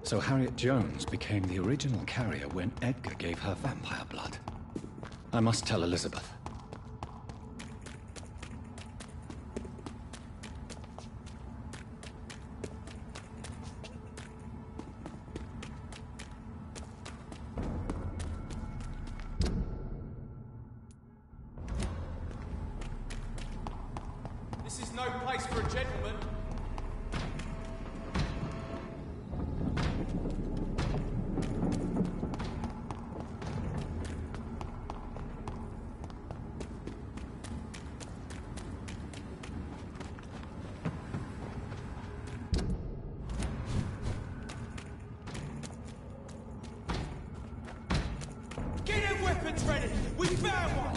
So Harriet Jones became the original carrier when Edgar gave her vampire blood. I must tell Elizabeth. This is no place for a gentleman. Get your weapons ready! We found one!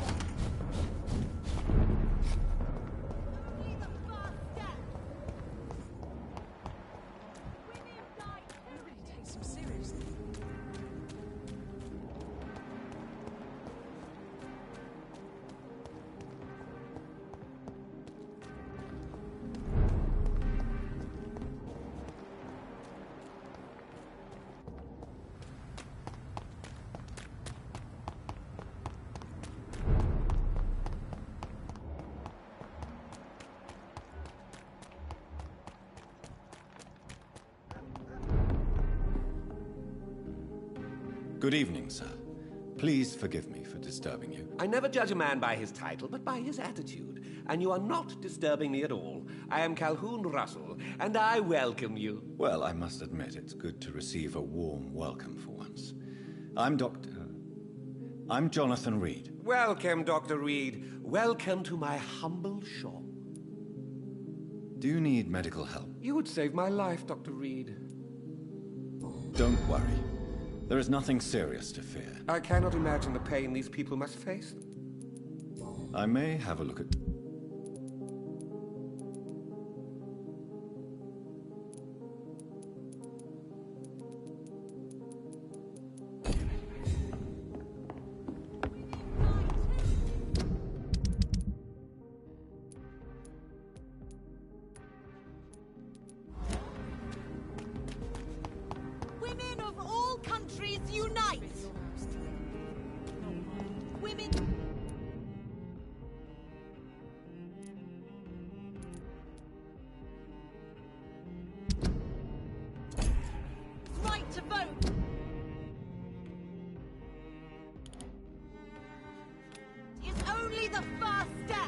Good evening, sir. Please forgive me for disturbing you. I never judge a man by his title, but by his attitude. And you are not disturbing me at all. I am Calhoun Russell, and I welcome you. Well, I must admit, it's good to receive a warm welcome for once. I'm Jonathan Reed. Welcome, Dr. Reed. Welcome to my humble shop. Do you need medical help? You would save my life, Dr. Reed. Don't worry. There is nothing serious to fear. I cannot imagine the pain these people must face. I may have a look at... Women of all countries unite! Women... Right to vote! Is only the first step!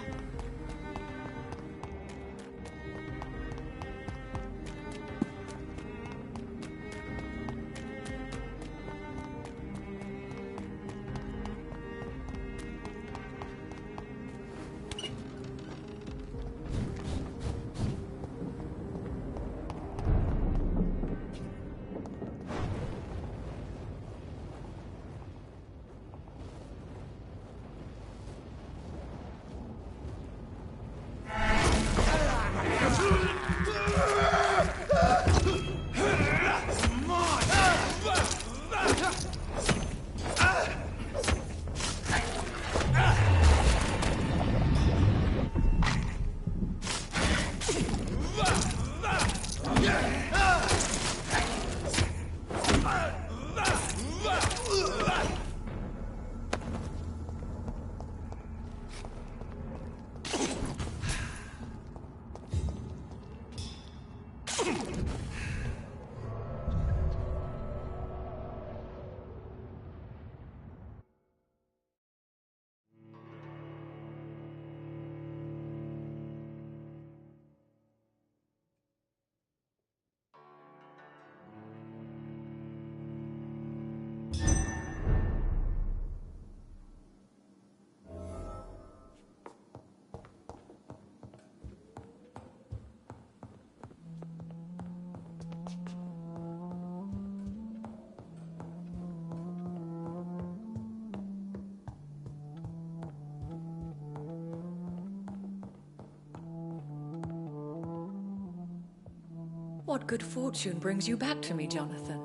What good fortune brings you back to me, Jonathan?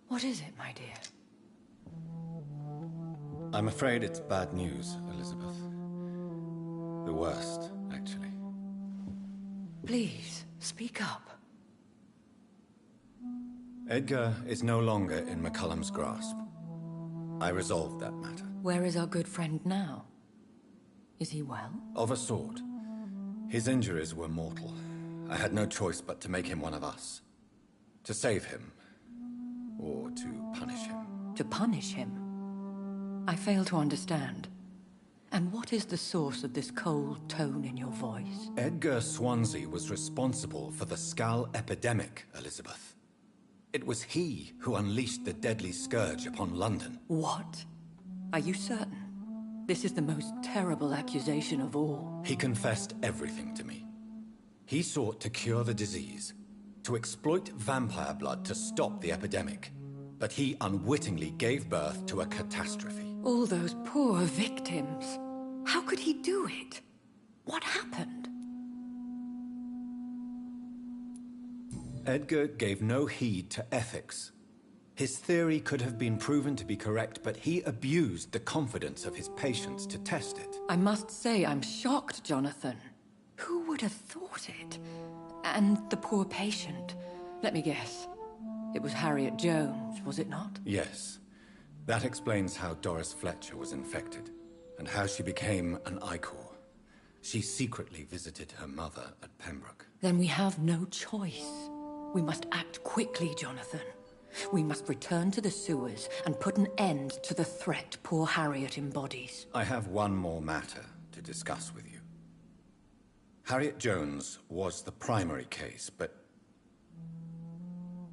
What is it, my dear? I'm afraid it's bad news, Elizabeth. The worst, actually. Please, speak up. Edgar is no longer in McCullum's grasp. I resolved that matter. Where is our good friend now? Is he well? Of a sort. His injuries were mortal. I had no choice but to make him one of us. To save him. Or to punish him. To punish him? I fail to understand. And what is the source of this cold tone in your voice? Edgar Swansea was responsible for the Skull epidemic, Elizabeth. It was he who unleashed the deadly scourge upon London. What? Are you certain? This is the most terrible accusation of all. He confessed everything to me. He sought to cure the disease, to exploit vampire blood to stop the epidemic. But he unwittingly gave birth to a catastrophe. All those poor victims. How could he do it? What happened? Edgar gave no heed to ethics. His theory could have been proven to be correct, but he abused the confidence of his patients to test it. I must say I'm shocked, Jonathan. Who would have thought it? And the poor patient. Let me guess. It was Harriet Jones, was it not? Yes. That explains how Doris Fletcher was infected, and how she became an Icor. She secretly visited her mother at Pembroke. Then we have no choice. We must act quickly, Jonathan. We must return to the sewers and put an end to the threat poor Harriet embodies. I have one more matter to discuss with you. Harriet Jones was the primary case, but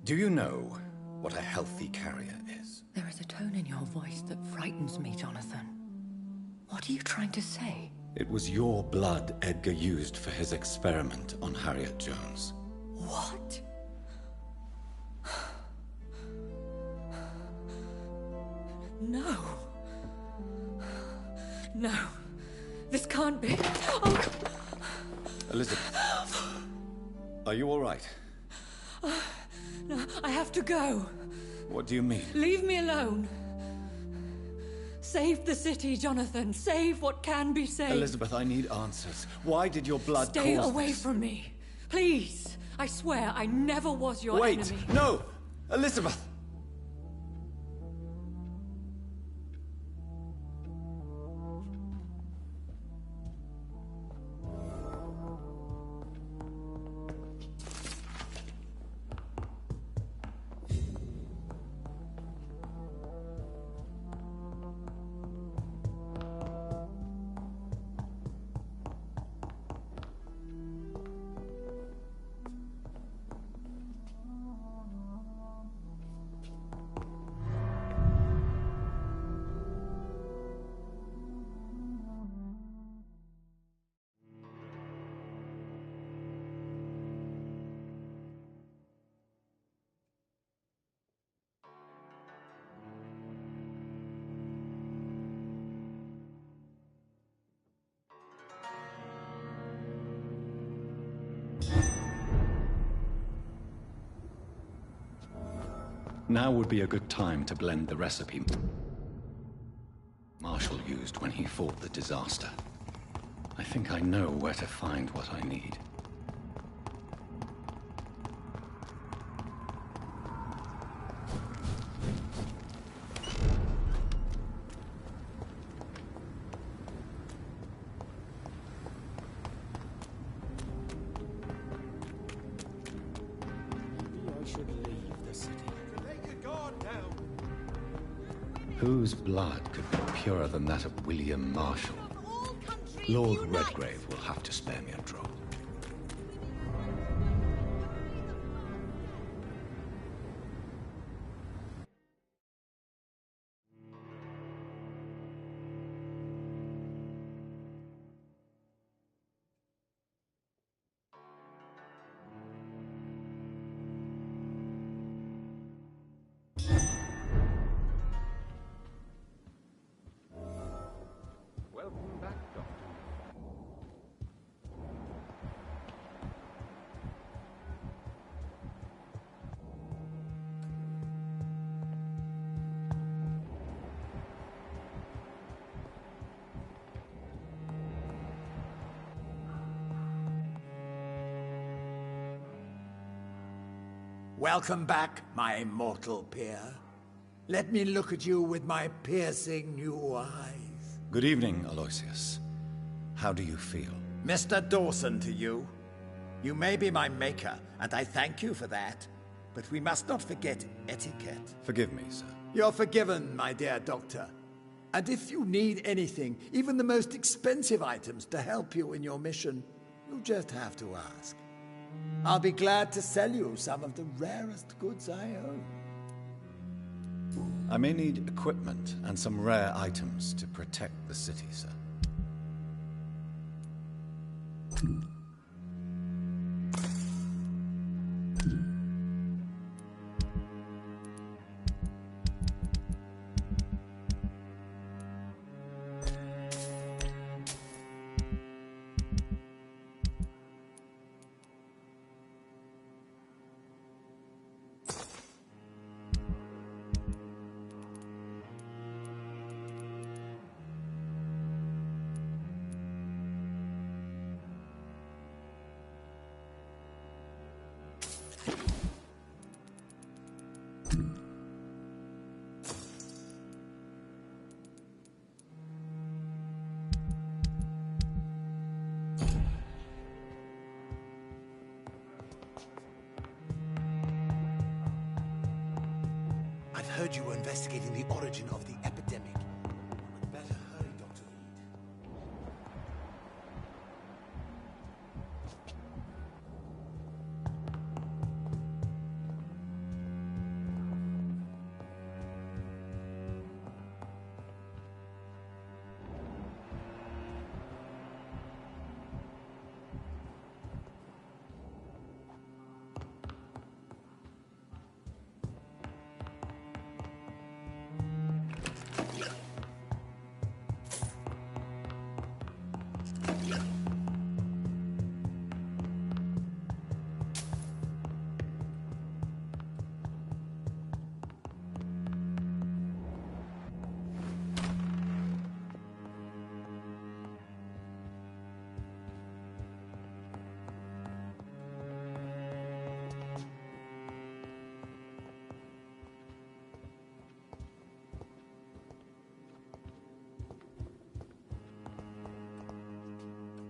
do you know what a healthy carrier is? There is a tone in your voice that frightens me, Jonathan. What are you trying to say? It was your blood Edgar used for his experiment on Harriet Jones. What? No. No. This can't be. Oh. Elizabeth, are you all right? No, I have to go. What do you mean? Leave me alone. Save the city, Jonathan. Save what can be saved. Elizabeth, I need answers. Why did your blood Stay cause away this? from me. Please. I swear I never was your Wait! enemy. No! Elizabeth! Now would be a good time to blend the recipe Marshall used when he fought the disaster. I think I know where to find what I need. Whose blood could be purer than that of William Marshall? Lord Redgrave will have to spare me a drop. Welcome back, my mortal peer. Let me look at you with my piercing new eyes. Good evening, Aloysius. How do you feel? Mr. Dawson to you. You may be my maker, and I thank you for that. But we must not forget etiquette. Forgive me, sir. You're forgiven, my dear doctor. And if you need anything, even the most expensive items to help you in your mission, you just have to ask. I'll be glad to sell you some of the rarest goods I own. I may need equipment and some rare items to protect the city, sir. I've heard you were investigating the origin of the epidemic. I'd better hurry, Dr. Reed.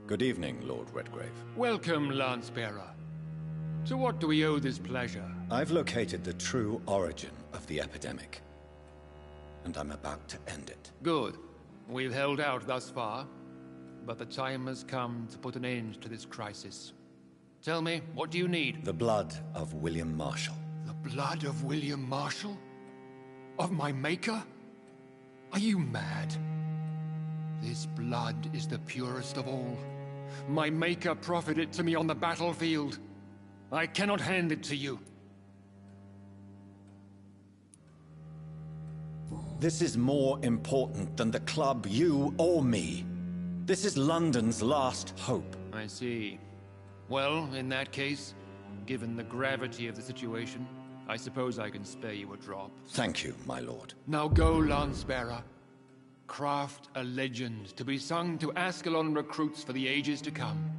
Good evening, Lord Redgrave. Welcome, Lance-Bearer. To what do we owe this pleasure? I've located the true origin of the epidemic, and I'm about to end it. Good. We've held out thus far, but the time has come to put an end to this crisis. Tell me, what do you need? The blood of William Marshall. The blood of William Marshall? Of my maker? Are you mad? This blood is the purest of all. My maker proffered it to me on the battlefield. I cannot hand it to you. This is more important than the club, you, or me. This is London's last hope. I see. Well, in that case, given the gravity of the situation, I suppose I can spare you a drop. Thank you, my lord. Now go, Lance-Bearer. Craft a legend to be sung to Ascalon recruits for the ages to come.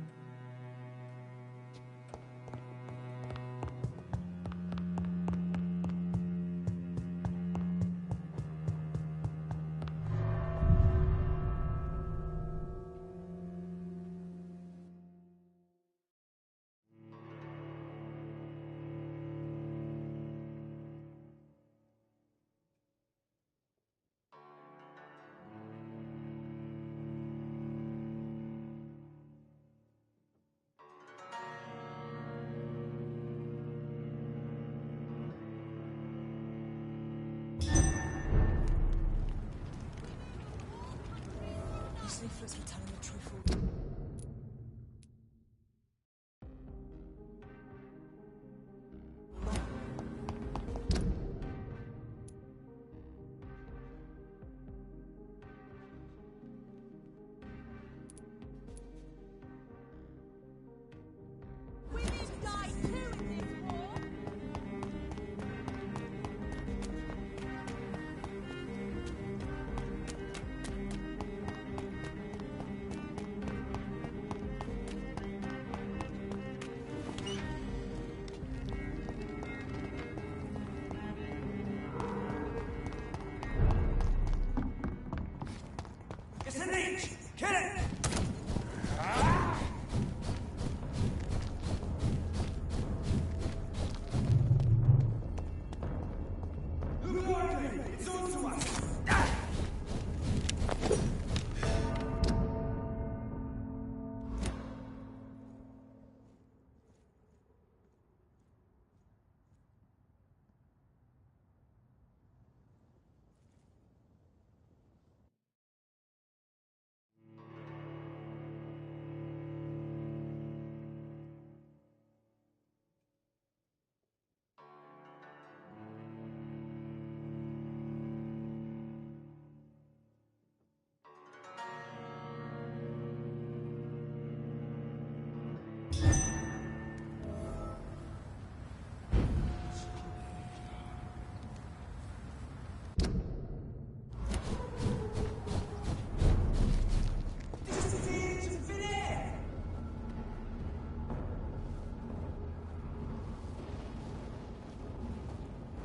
Look lively! It's on to us!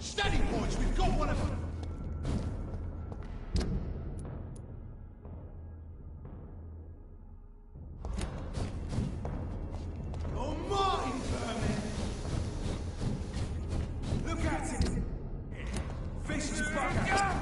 Steady, boys, we've got one of them! Oh, Martin, vermin! Look at him! Vicious bugger!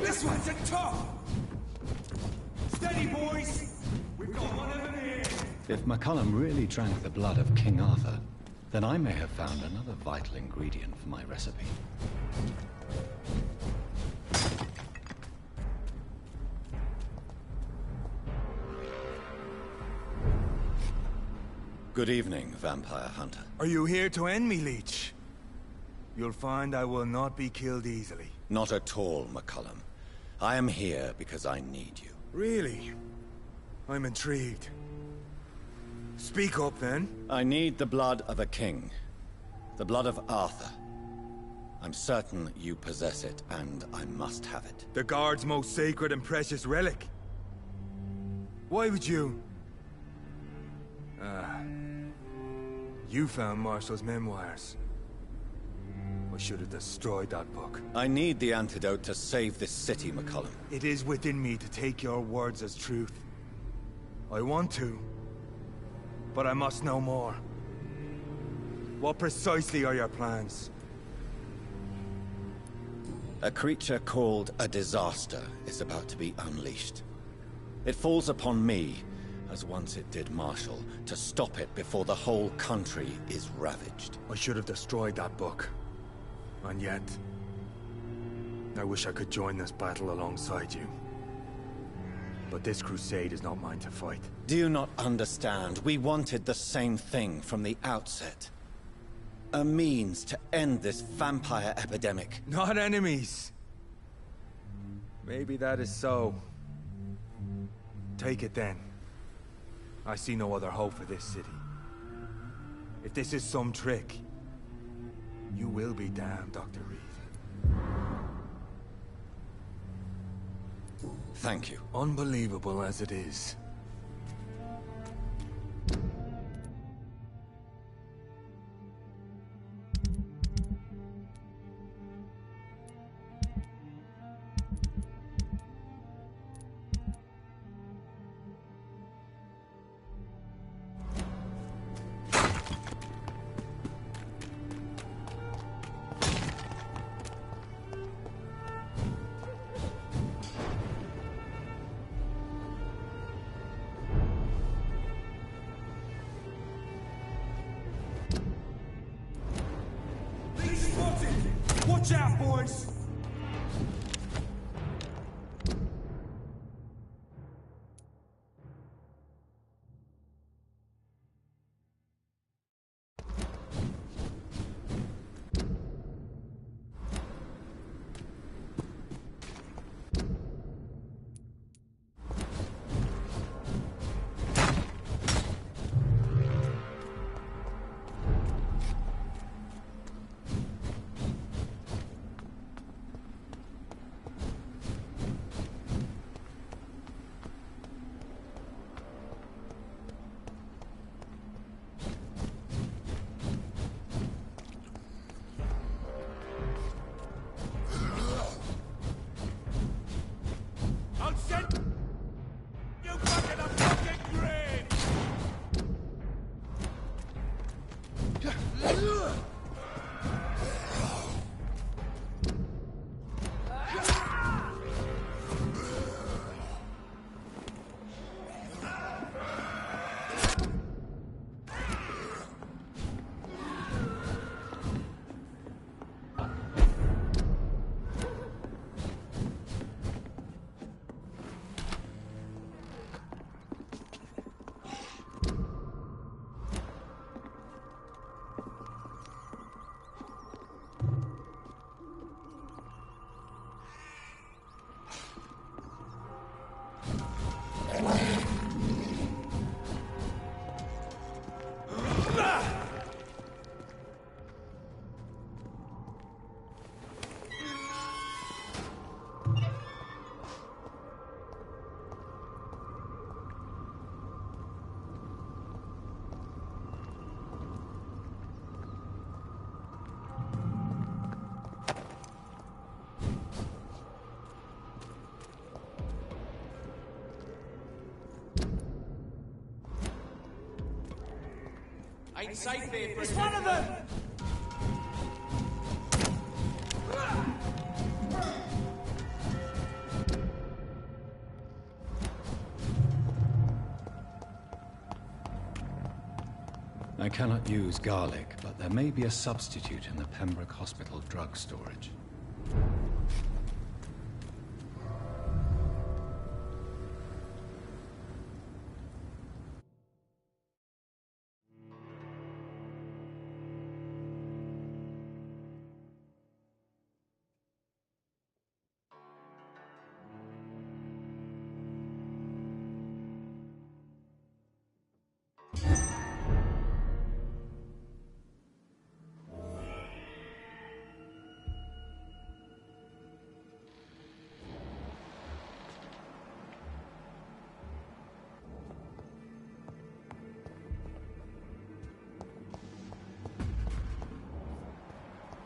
This one's a top! Steady, boys! We've got one of them here! If McCullum really drank the blood of King Arthur, then I may have found another vital ingredient for my recipe. Good evening, vampire hunter. Are you here to end me, Leech? You'll find I will not be killed easily. Not at all, McCullum. I am here because I need you. Really? I'm intrigued. Speak up, then. I need the blood of a king. The blood of Arthur. I'm certain you possess it, and I must have it. The Guard's most sacred and precious relic. Why would you? You found Marshall's memoirs. I should have destroyed that book. I need the antidote to save this city, McCullum. It is within me to take your words as truth. I want to, but I must know more. What precisely are your plans? A creature called a disaster is about to be unleashed. It falls upon me, as once it did Marshall, to stop it before the whole country is ravaged. I should have destroyed that book. And yet... I wish I could join this battle alongside you. But this crusade is not mine to fight. Do you not understand? We wanted the same thing from the outset. A means to end this vampire epidemic. Not enemies. Maybe that is so. Take it then. I see no other hope for this city. If this is some trick, you will be damned, Dr. Reed. Thank you. Unbelievable as it is. Watch out, boys! Ain't safe here. It's one of them! I cannot use garlic, but there may be a substitute in the Pembroke Hospital drug storage.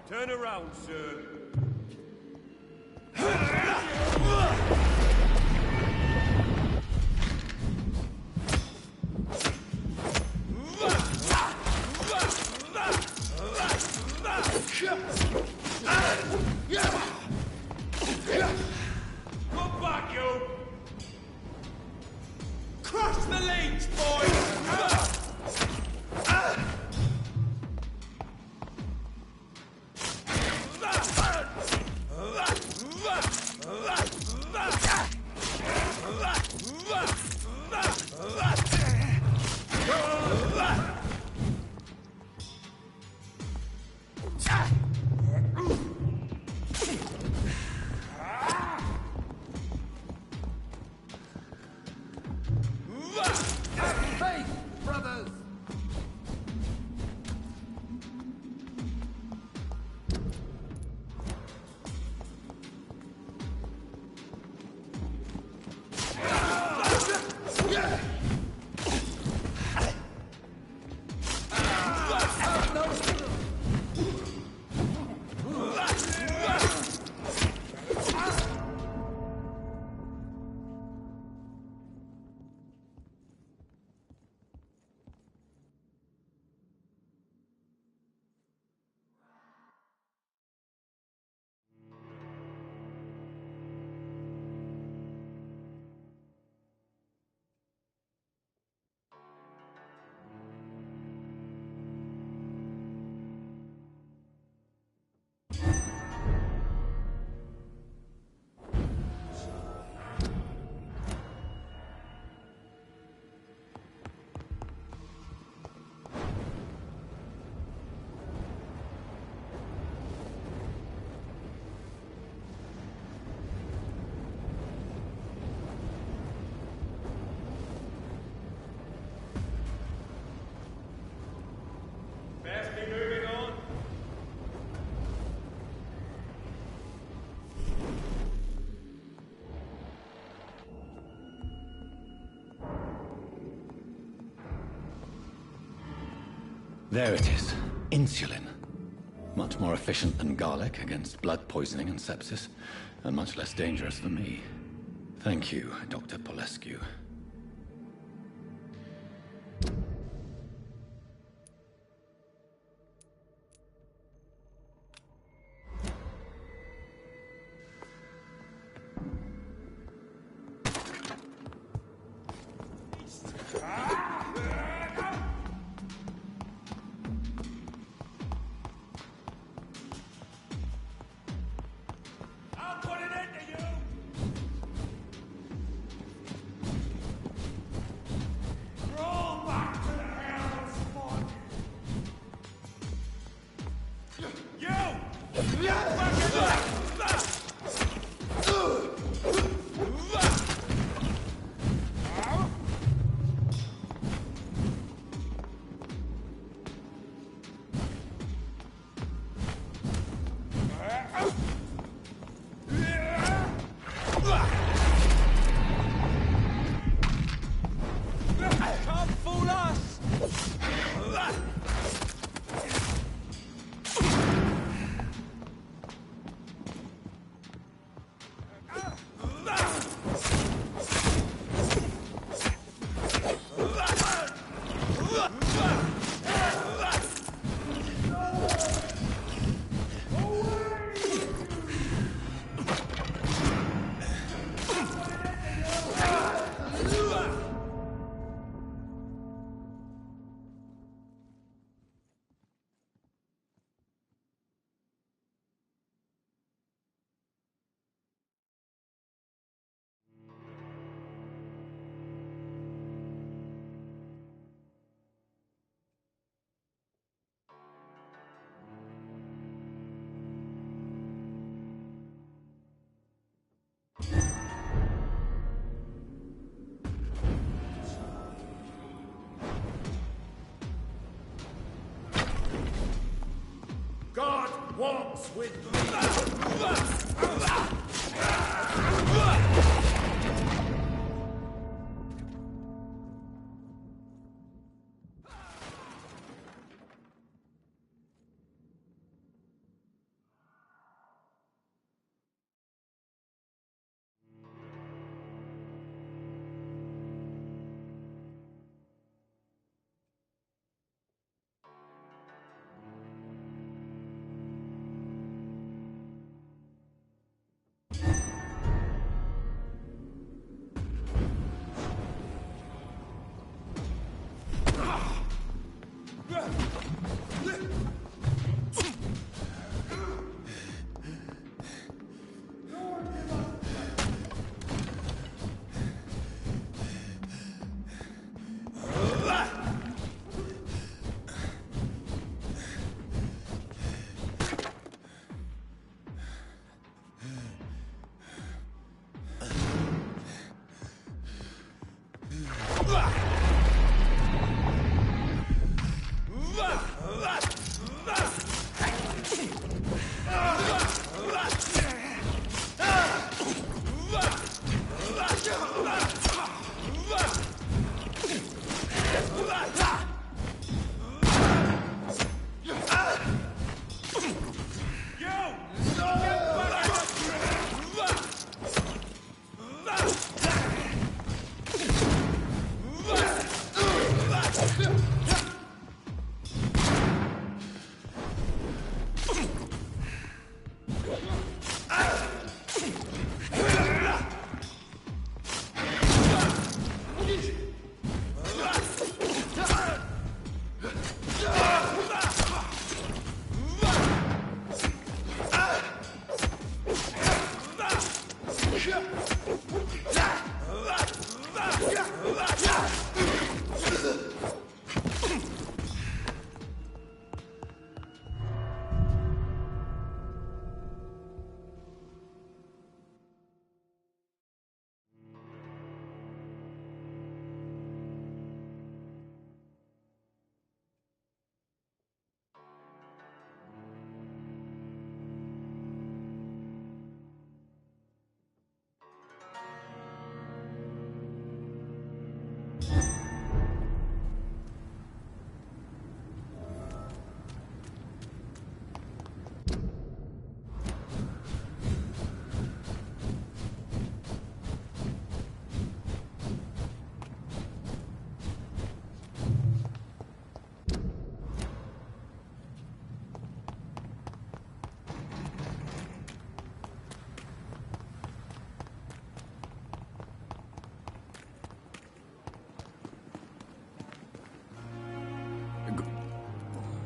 Turn around, sir. Come back, you! Crush the leech, boys! There it is. Insulin. Much more efficient than garlic against blood poisoning and sepsis, and much less dangerous for me. Thank you, Dr. Polescu. God walks with me.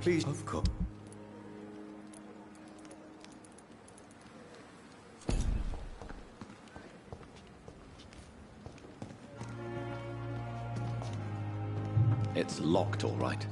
Please. Of course. It's locked, all right.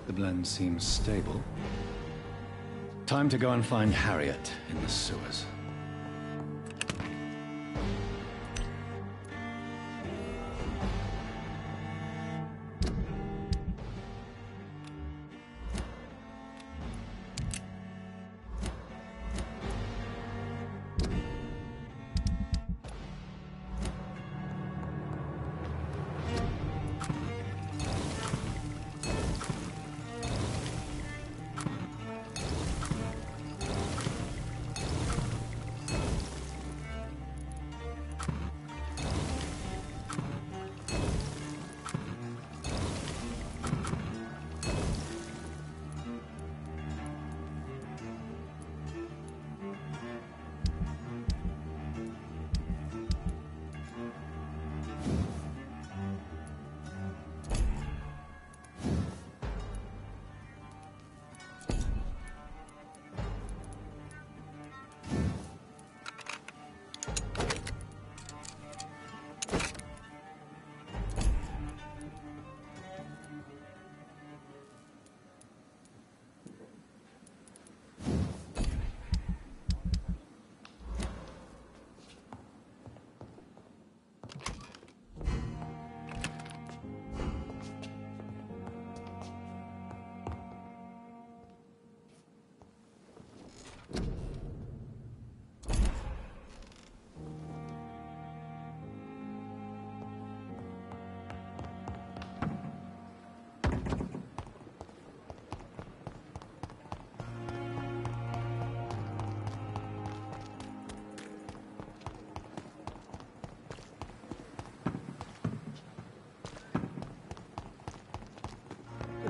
The blend seems stable. Time to go and find Harriet in the sewers.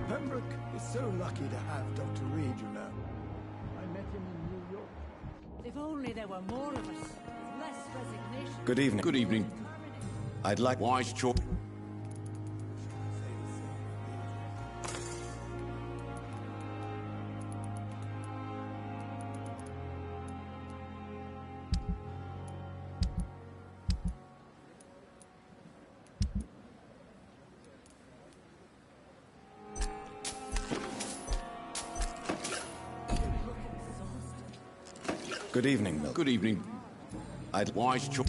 Pembroke is so lucky to have Dr. Reed, you know. I met him in New York. If only there were more of us. Less resignation. Good evening. Good evening. I'd like... Wise choice. Good evening, Milk. Good evening. Wise choice.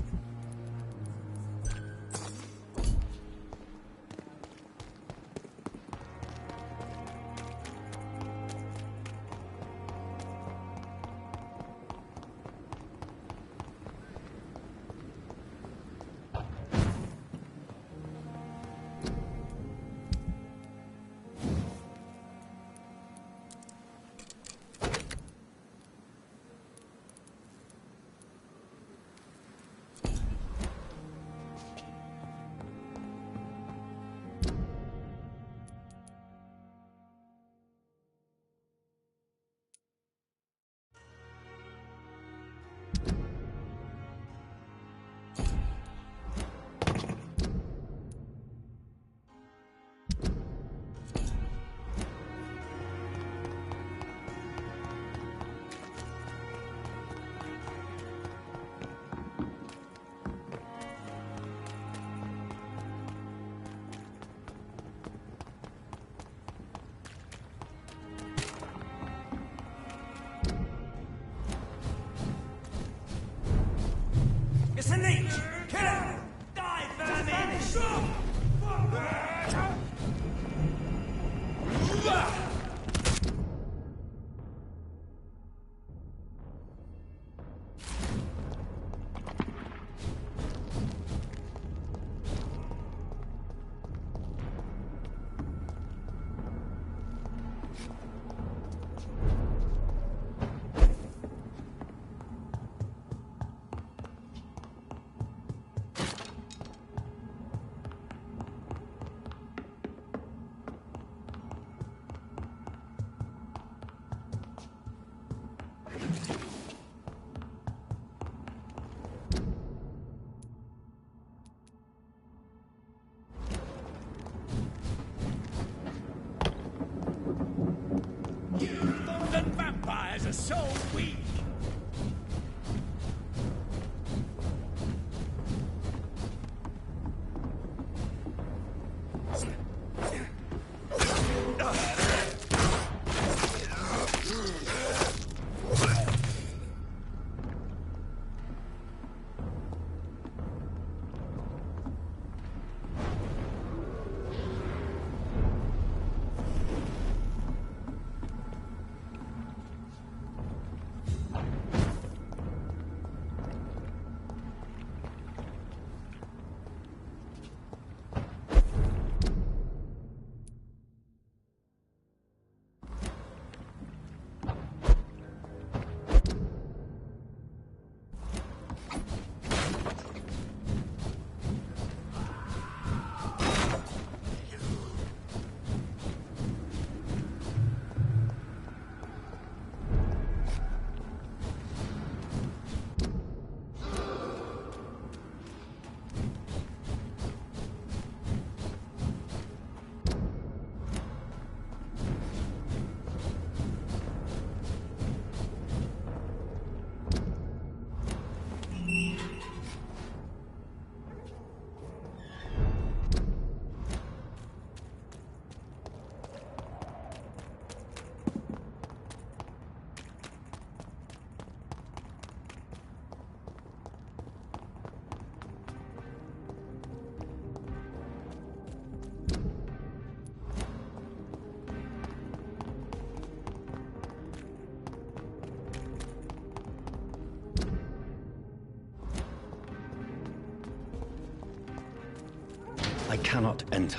I cannot enter.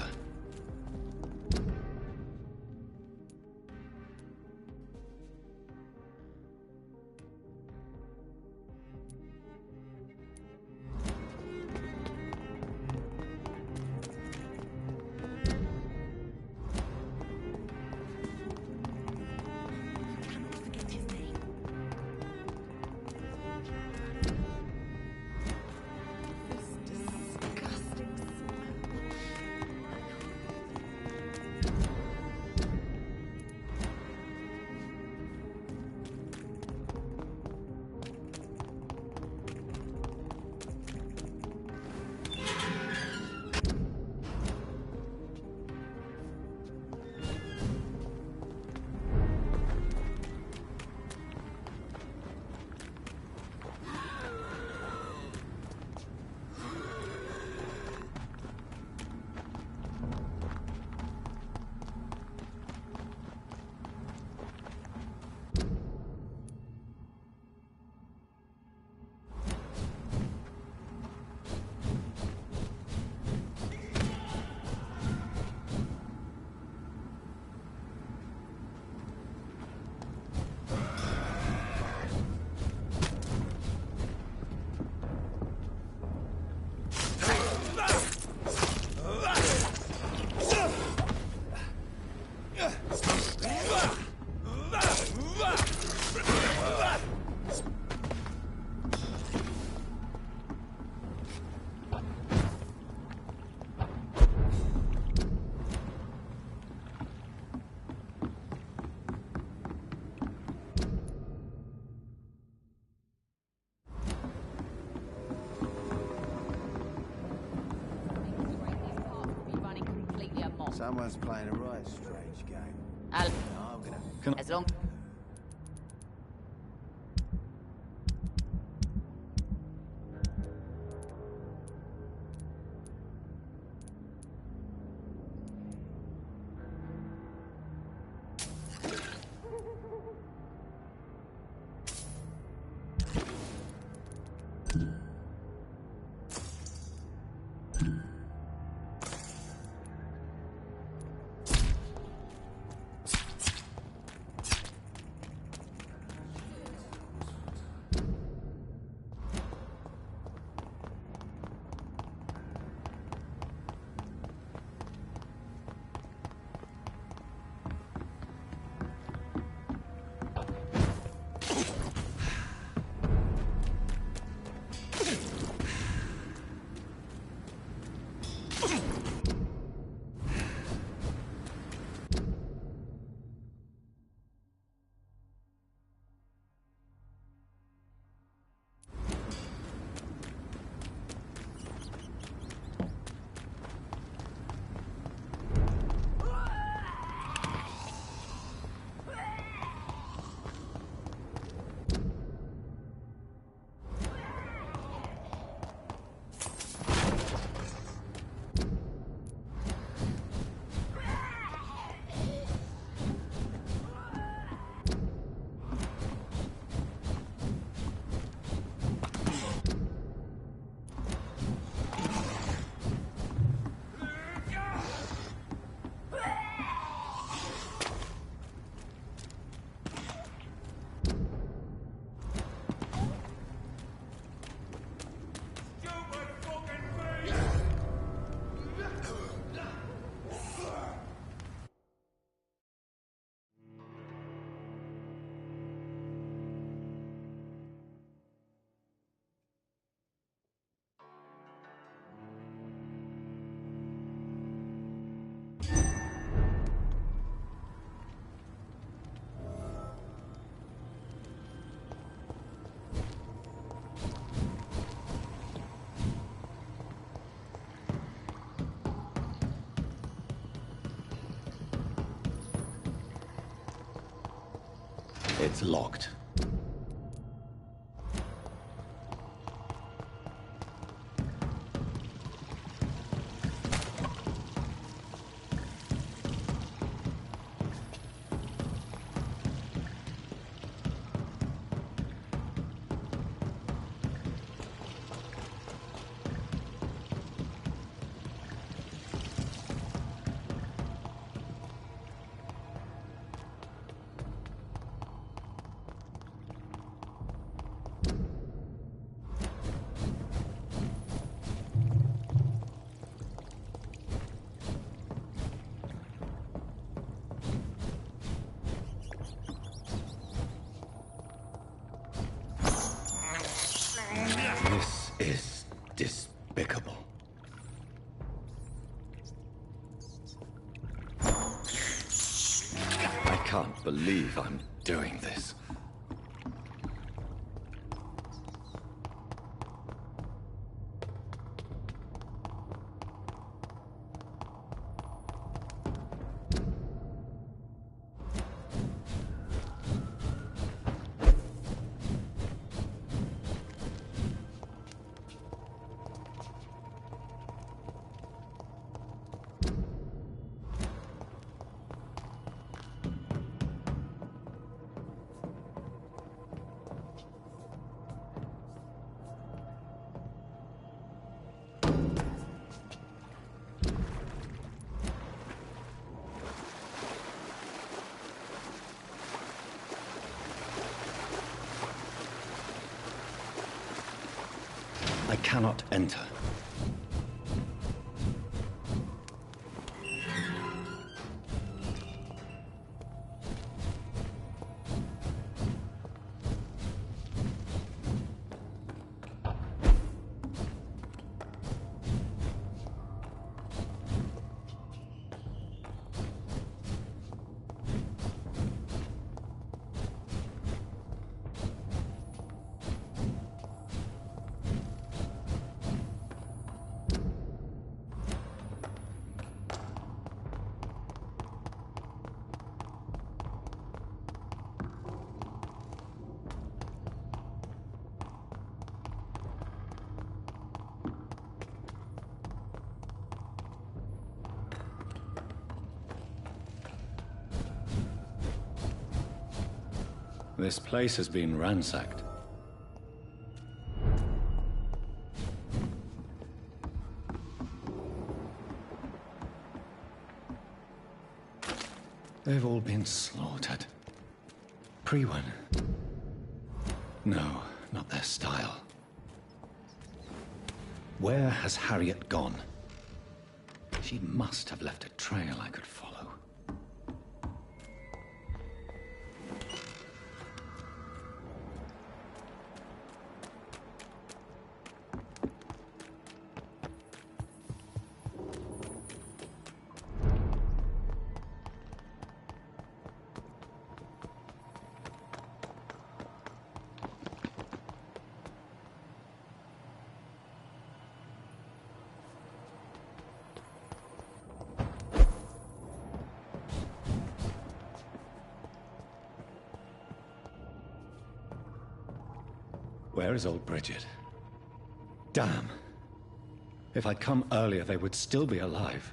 Someone's playing a right strange game. I'll... No, I'm gonna... As long... It's locked. can't believe I'm doing this. I cannot enter. This place has been ransacked. They've all been slaughtered. Pre-one. No, not their style. Where has Harriet gone? She must have left a trail I could follow. Where is old Bridget? Damn. If I'd come earlier, they would still be alive.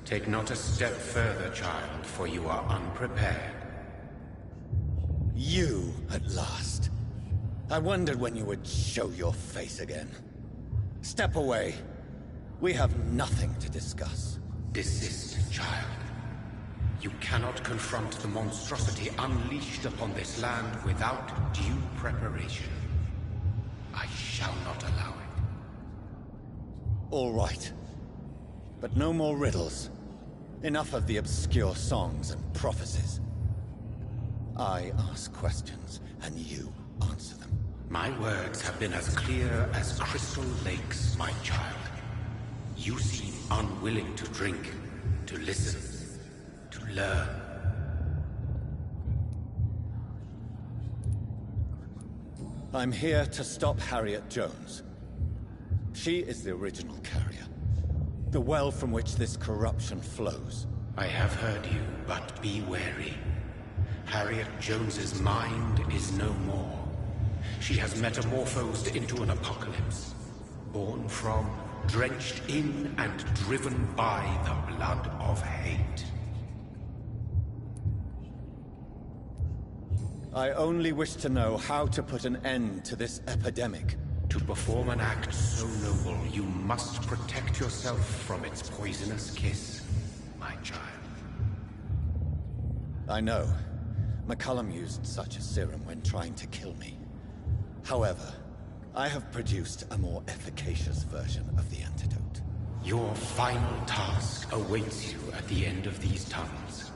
Take not a step further, child, for you are unprepared. You, at last. I wondered when you would show your face again. Step away. We have nothing to discuss. Desist, child. You cannot confront the monstrosity unleashed upon this land without due preparation. I shall not allow it. All right. But no more riddles. Enough of the obscure songs and prophecies. I ask questions, and you answer them. My words have been as clear as crystal lakes, my child. You seem unwilling to drink, to listen, to learn. I'm here to stop Harriet Jones. She is the original carrier. The well from which this corruption flows. I have heard you, but be wary. Harriet Jones's mind is no more. She has metamorphosed into an apocalypse. Born from, drenched in, and driven by the blood of hate. I only wish to know how to put an end to this epidemic. To perform an act so noble, you must protect yourself from its poisonous kiss, my child. I know. McCullum used such a serum when trying to kill me. However, I have produced a more efficacious version of the antidote. Your final task awaits you at the end of these tunnels.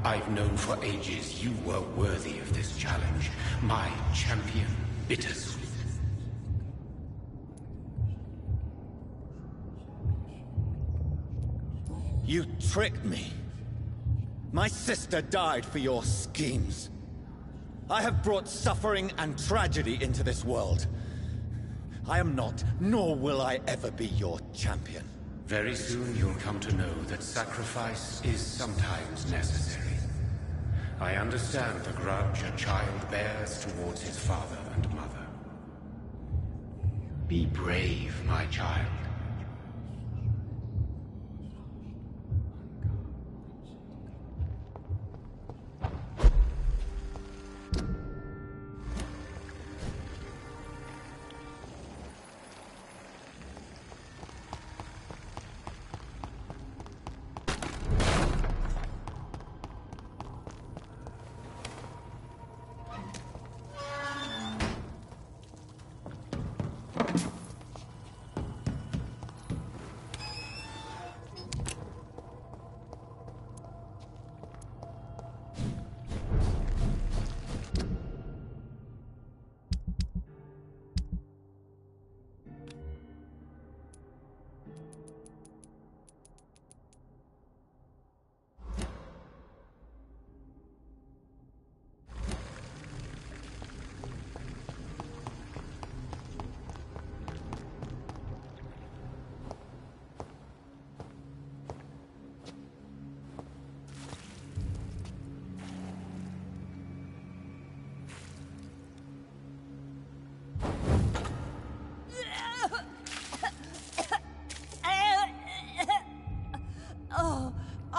I've known for ages you were worthy of this challenge, my champion, Bittersweet. You tricked me. My sister died for your schemes. I have brought suffering and tragedy into this world. I am not, nor will I ever be your champion. Very soon you'll come to know that sacrifice is sometimes necessary. I understand the grudge a child bears towards his father and mother. Be brave, my child.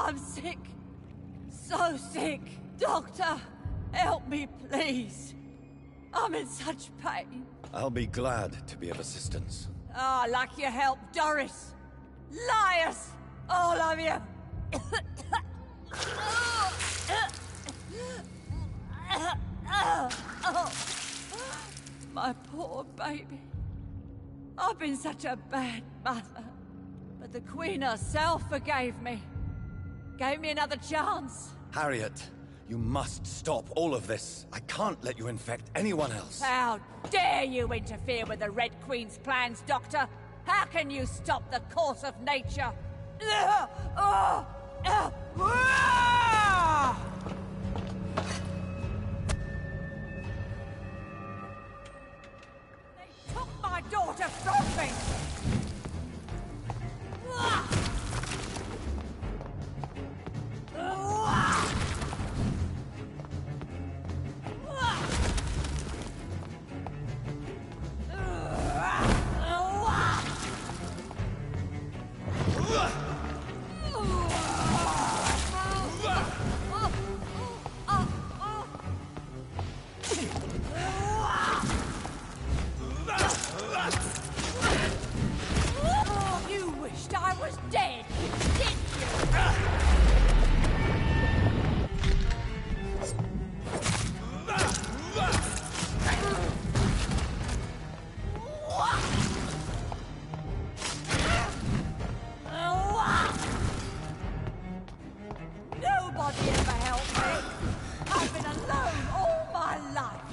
I'm sick. So sick. Doctor, help me, please. I'm in such pain. I'll be glad to be of assistance. Ah, like your help, Doris. Liars! All of you! My poor baby. I've been such a bad mother. But the Queen herself forgave me. Gave me another chance. Harriet, you must stop all of this. I can't let you infect anyone else. How dare you interfere with the Red Queen's plans, Doctor? How can you stop the course of nature? They took my daughter from me! You wished I was dead, didn't Nobody ever helped me. I've been alone all my life.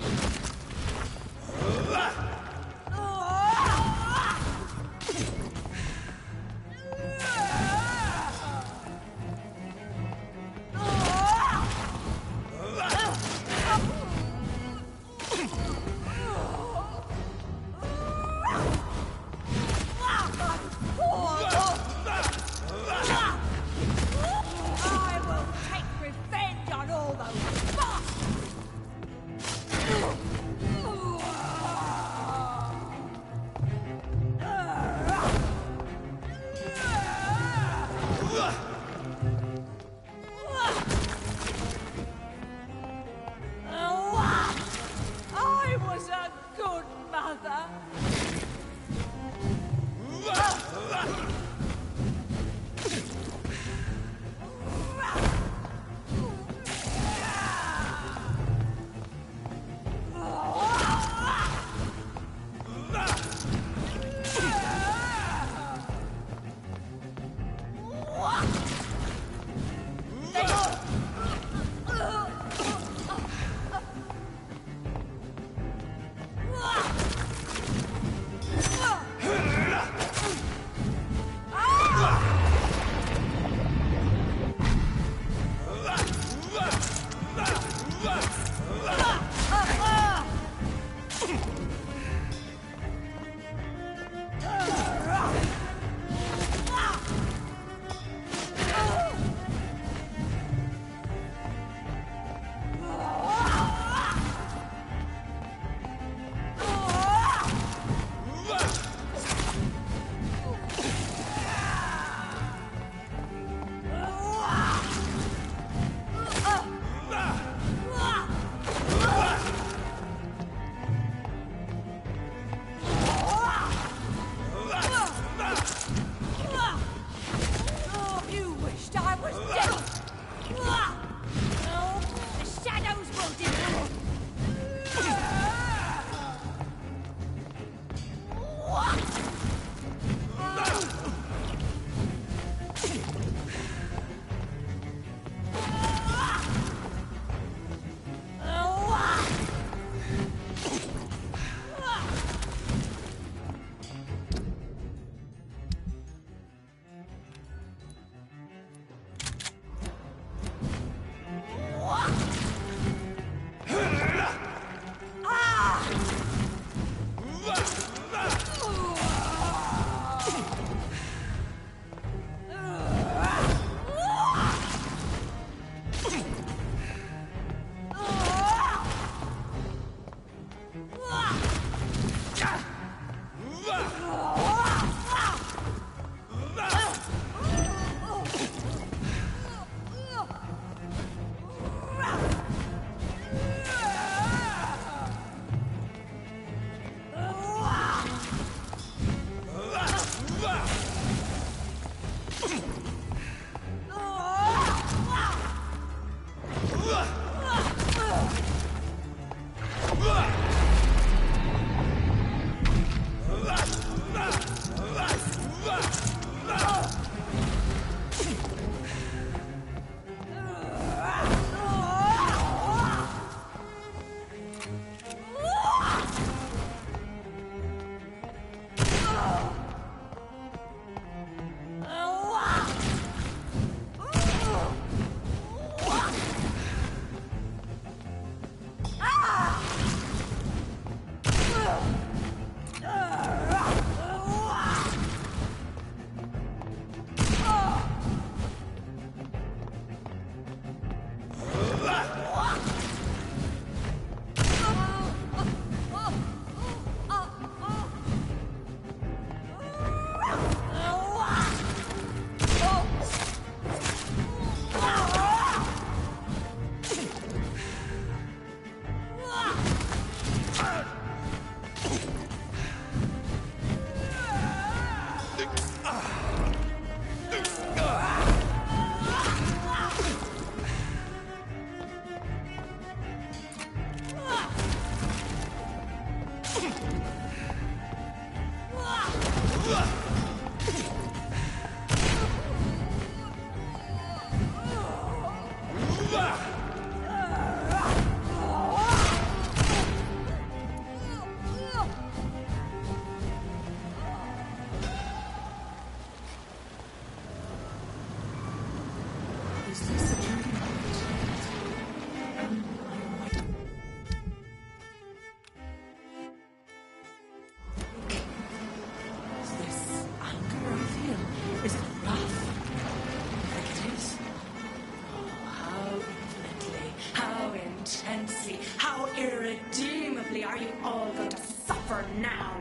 How irredeemably are you all going to suffer now?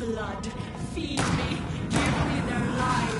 blood. Feed me. Give me their lives.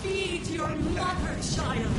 Feed your mother, child.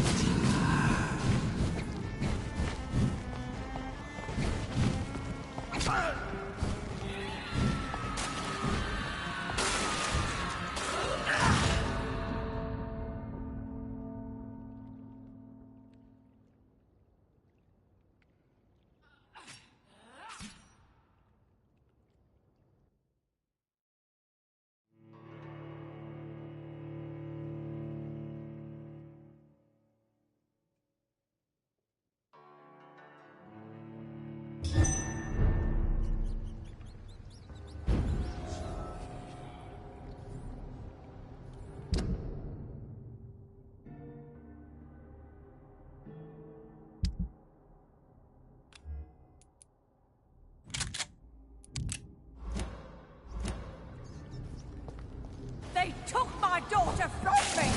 They took my daughter from me!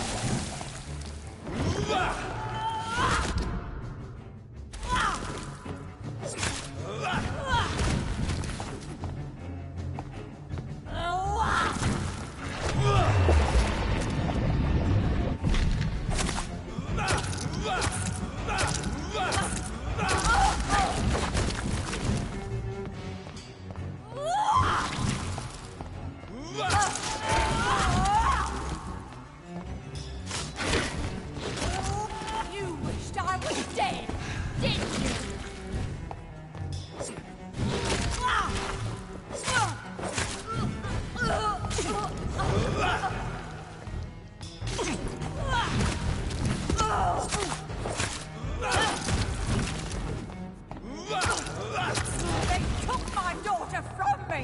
You wished I was dead, didn't you? They took my daughter from me!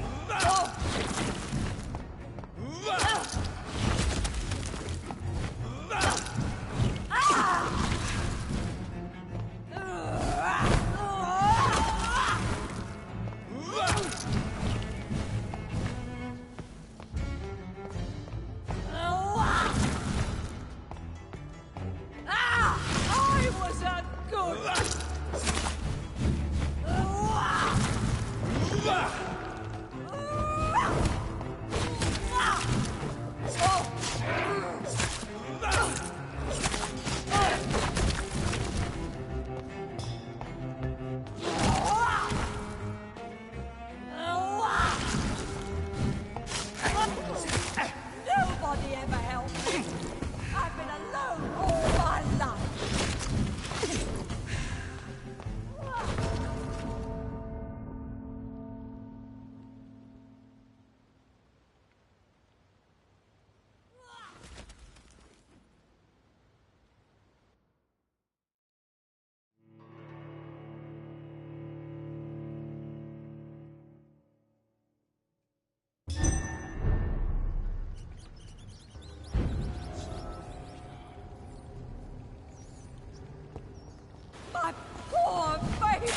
I was a good... Nobody ever helped me. I've been alone all my life. My poor baby!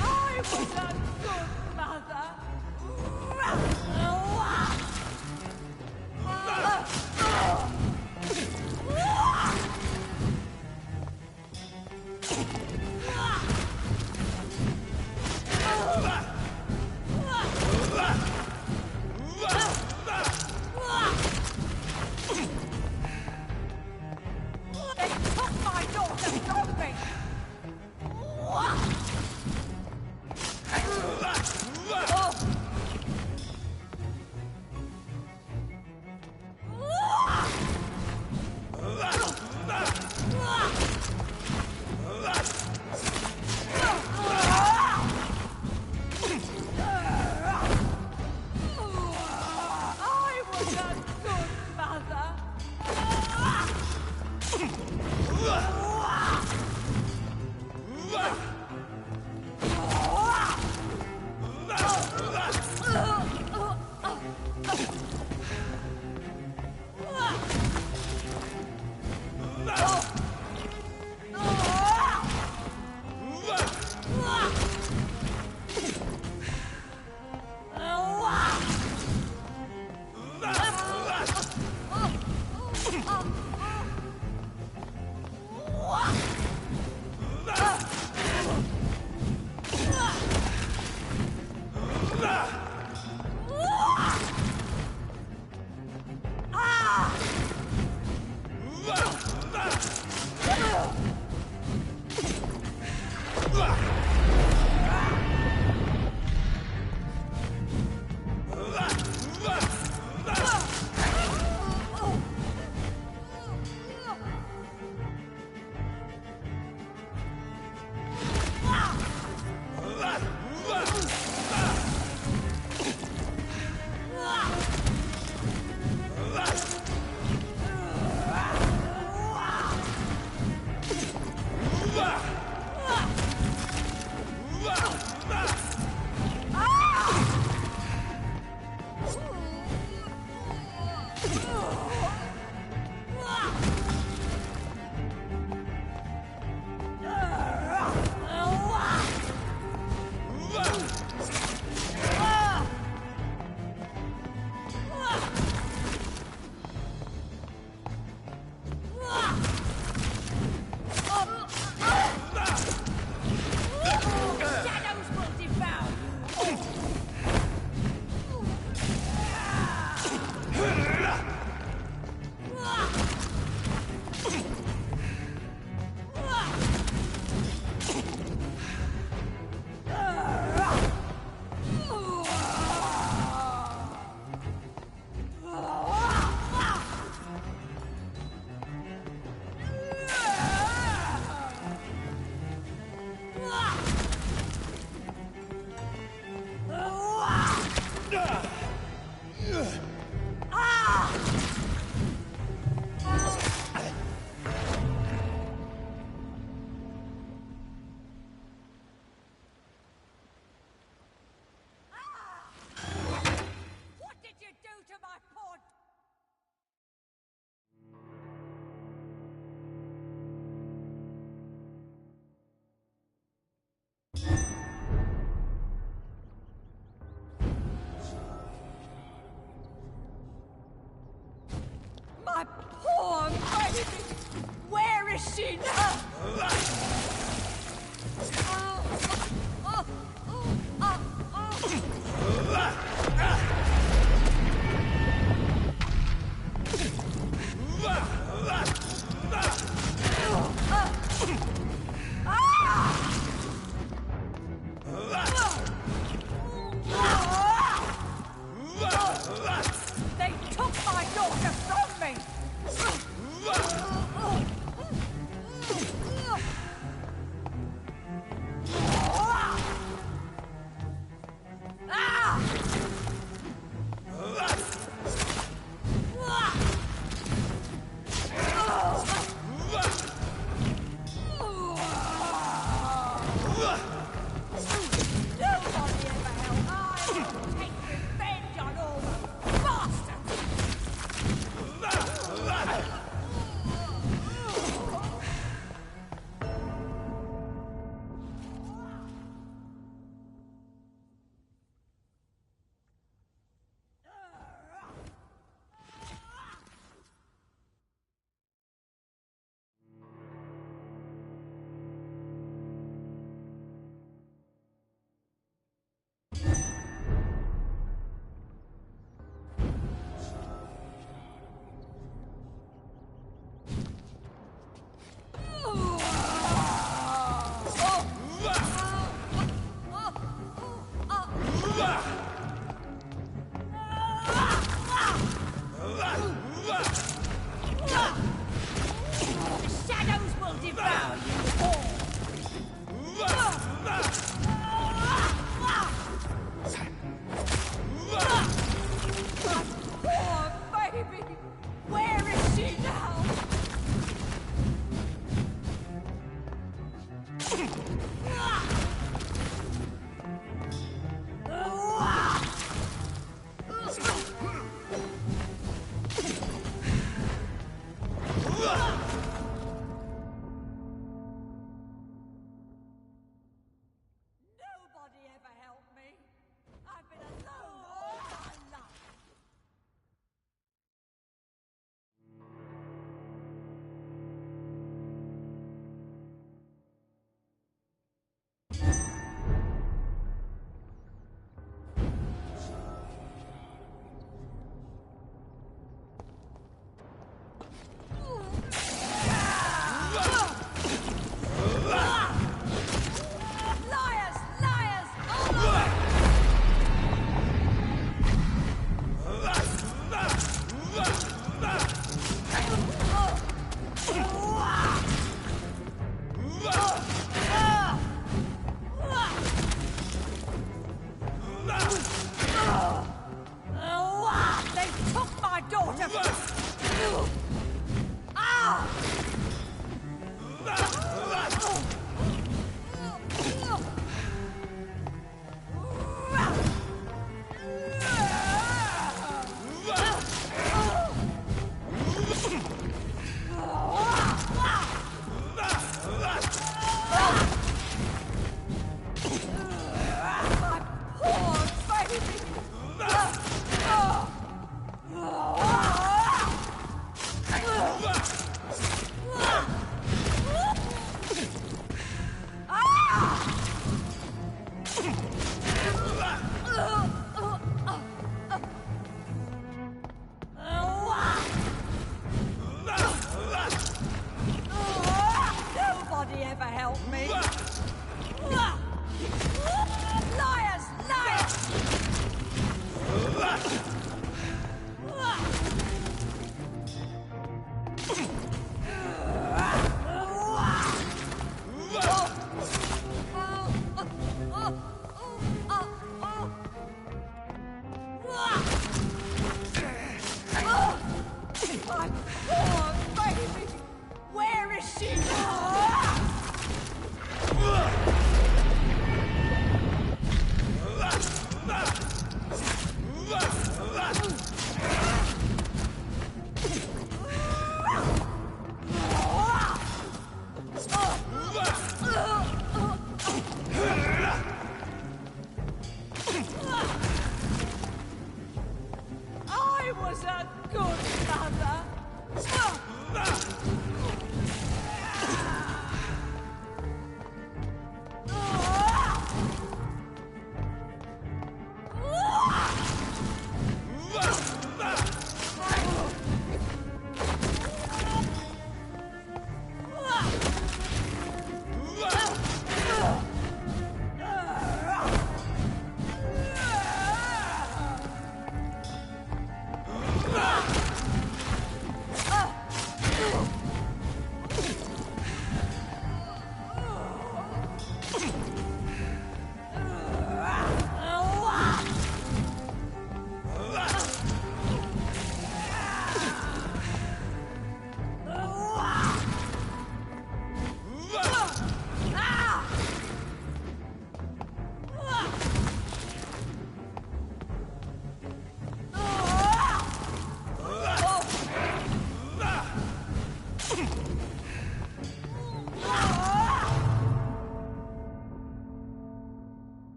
I was a good mother. she now? They took my daughter from me!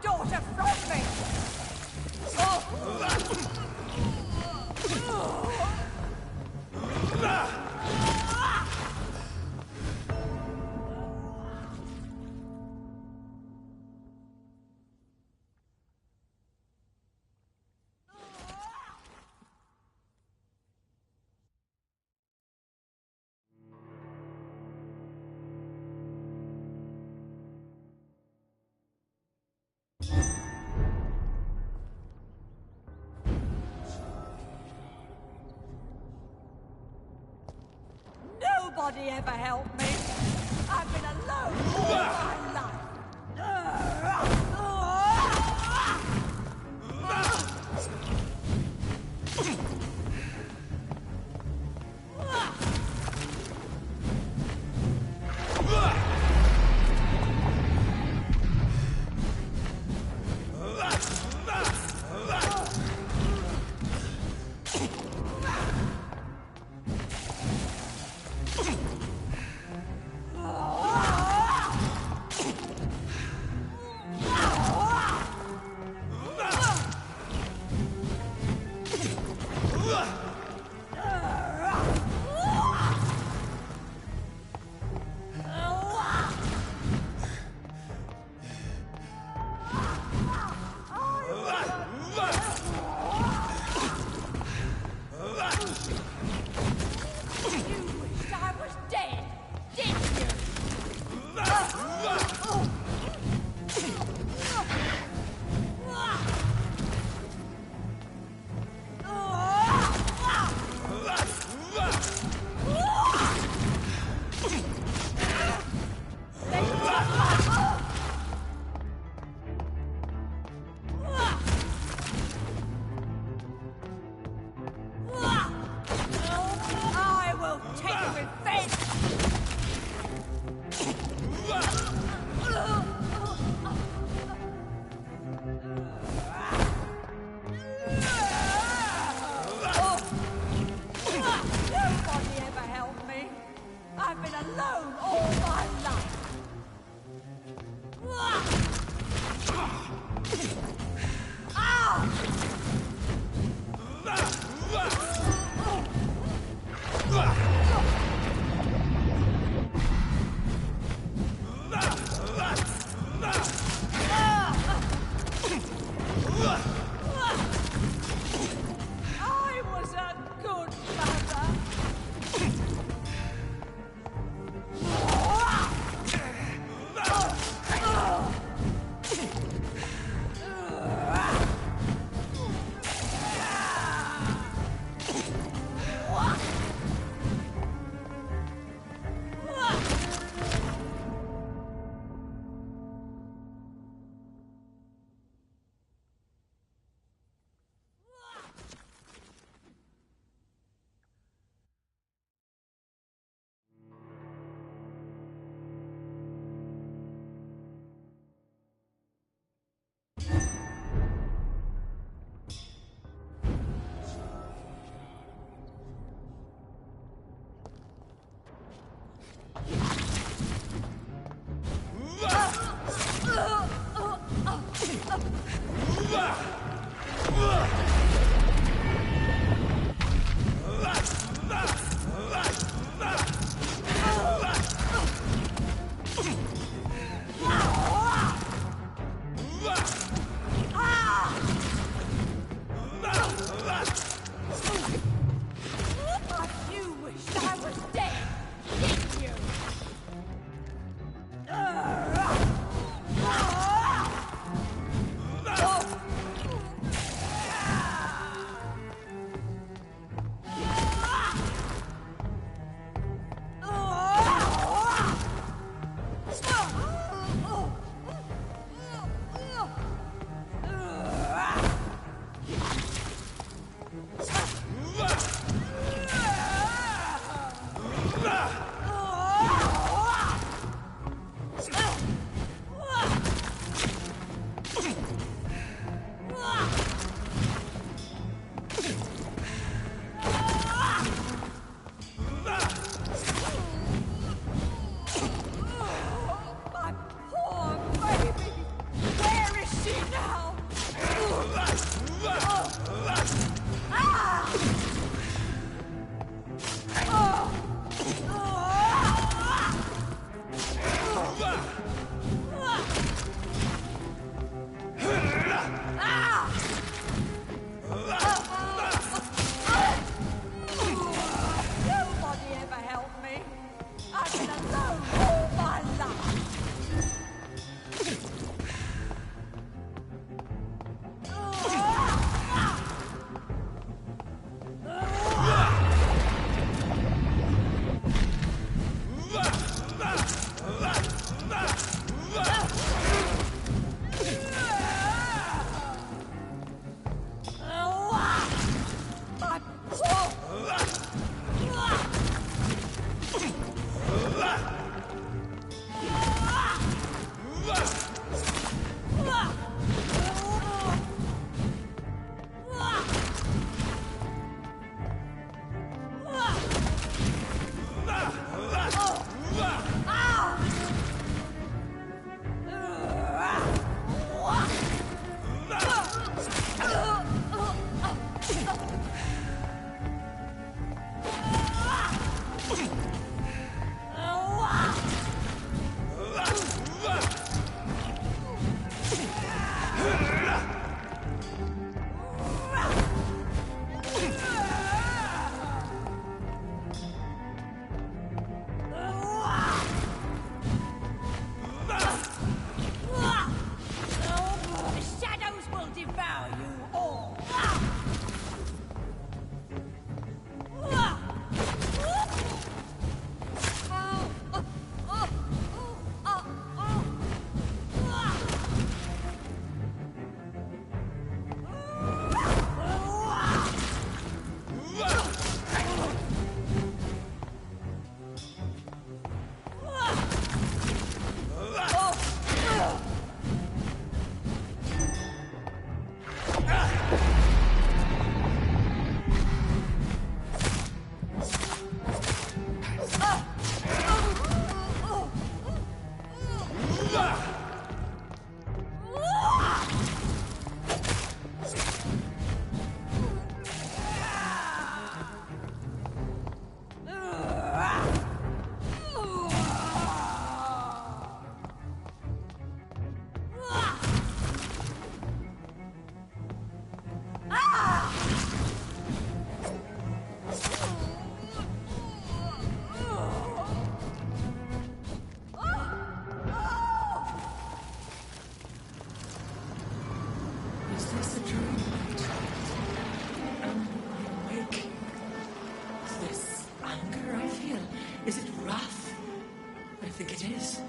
daughter from me! Nobody ever helped me. I've been alone all my life. Is this a dream? Am I awake? Is this anger I feel? Is it wrath? I think it is.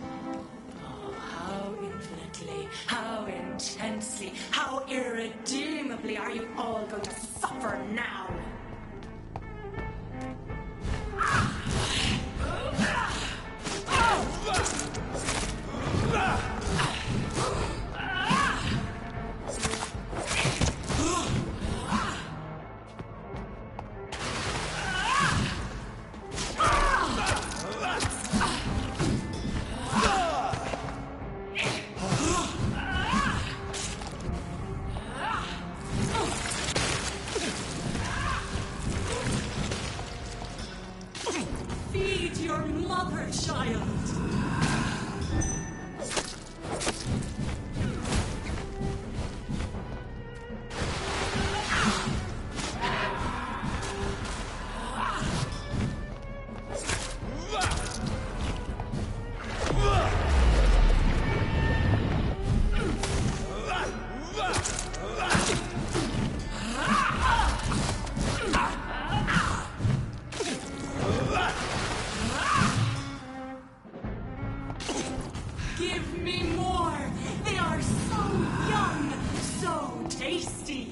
Oh, how infinitely, how intensely, how irredeemably are you all going to suffer now? Feed your mother, child! Give me more! They are so young, so tasty!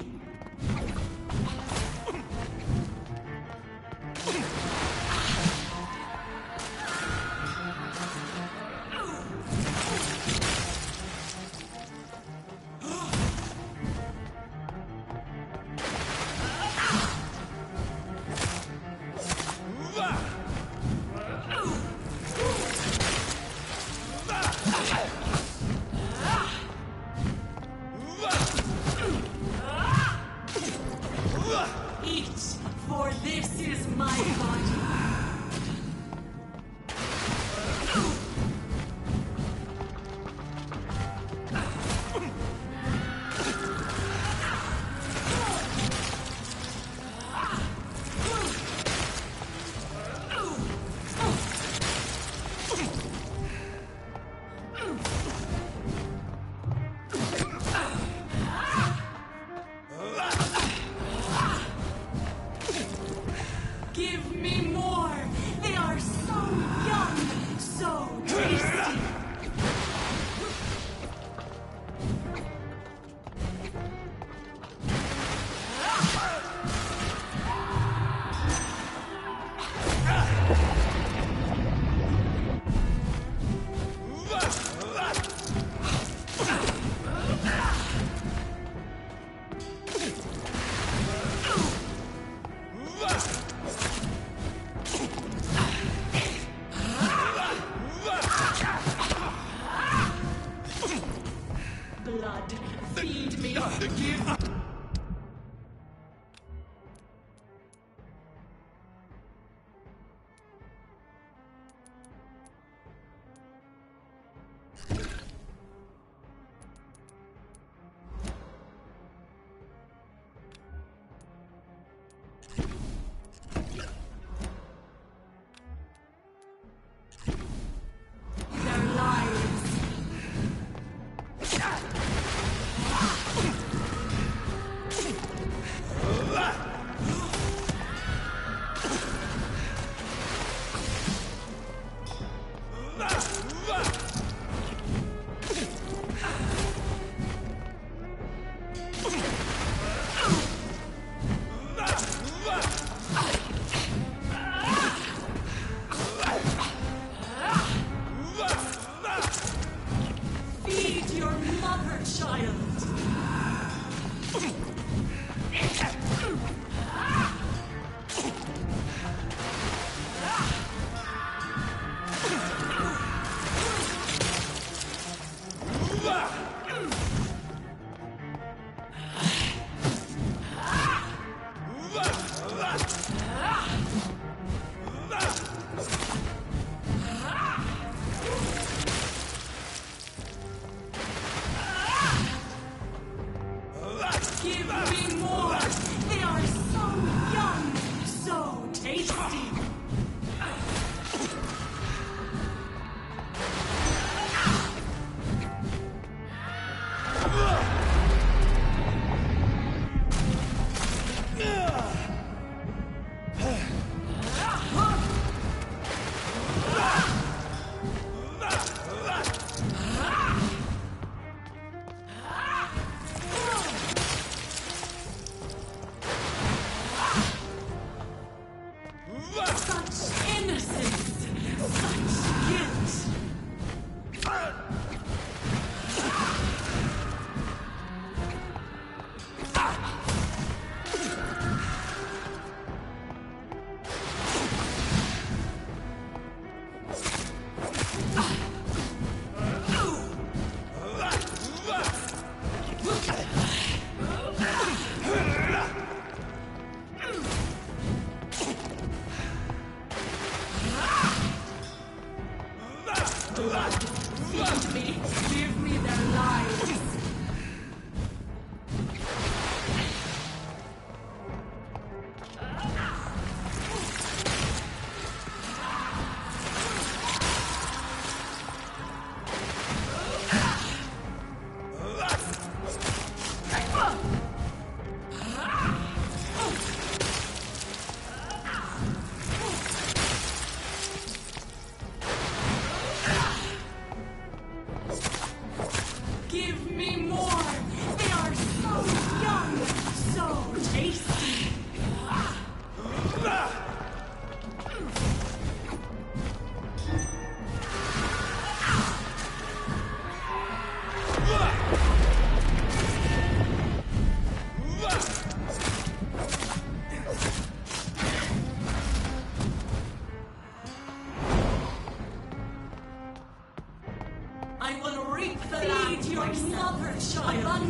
Eat, for this is my body. Give me more! They are so young, so tasty! Blood, feed me! Their lives! Feed your mother, child!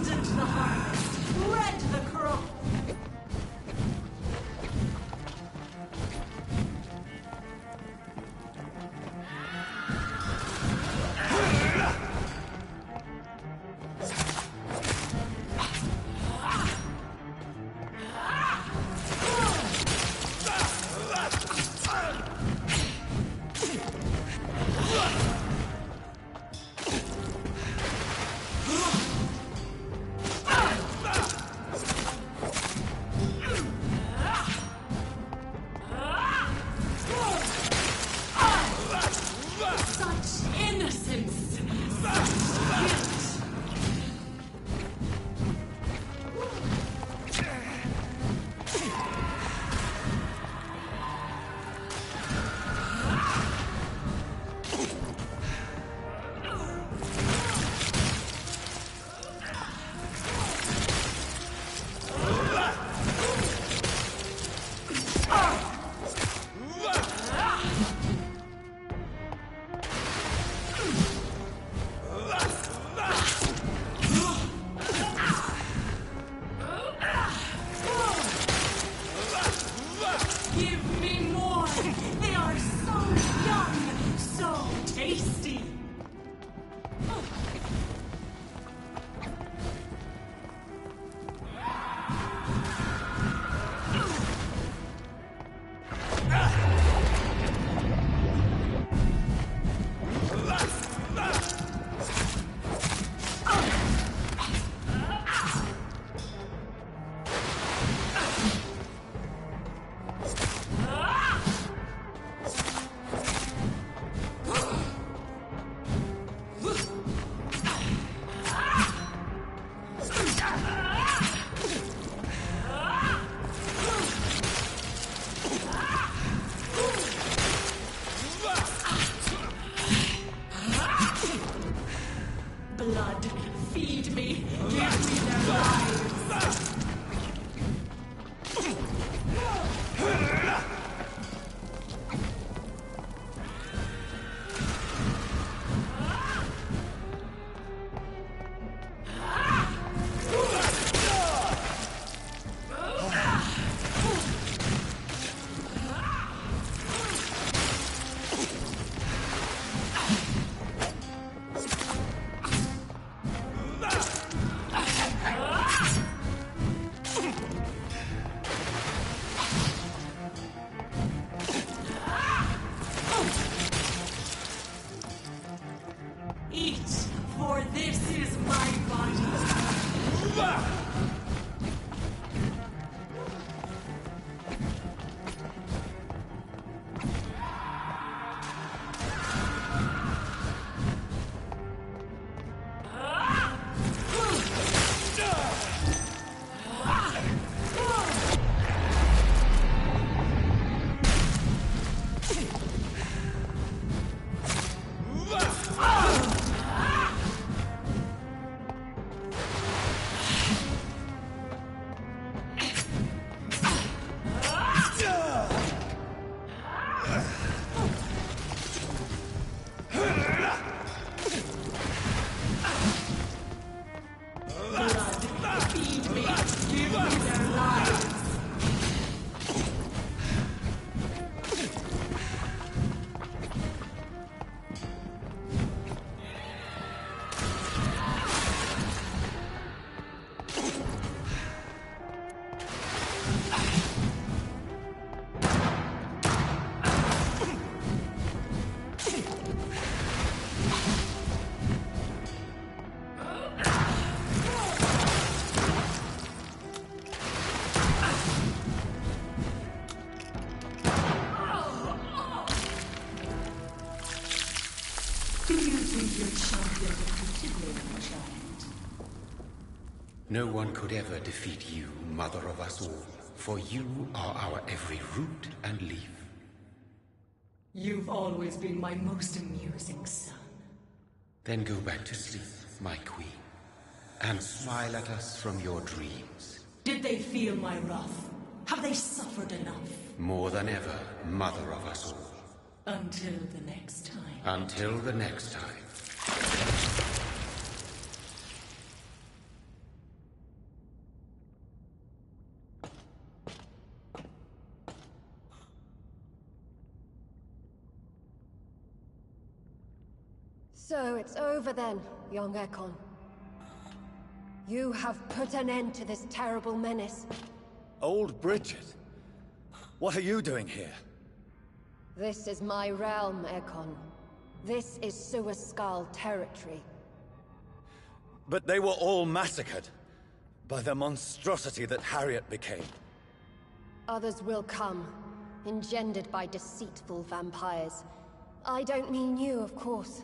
abandoned the harvest, red the crop. No one could ever defeat you, mother of us all, for you are our every root and leaf. You've always been my most amusing son. Then go back to sleep, my queen, and smile at us from your dreams. Did they feel my wrath? Have they suffered enough? More than ever, mother of us all. Until the next time. Until the next time. So it's over then, young Ekon. You have put an end to this terrible menace. Old Bridget? What are you doing here? This is my realm, Ekon. This is Suascal territory. But they were all massacred by the monstrosity that Harriet became. Others will come, engendered by deceitful vampires. I don't mean you, of course.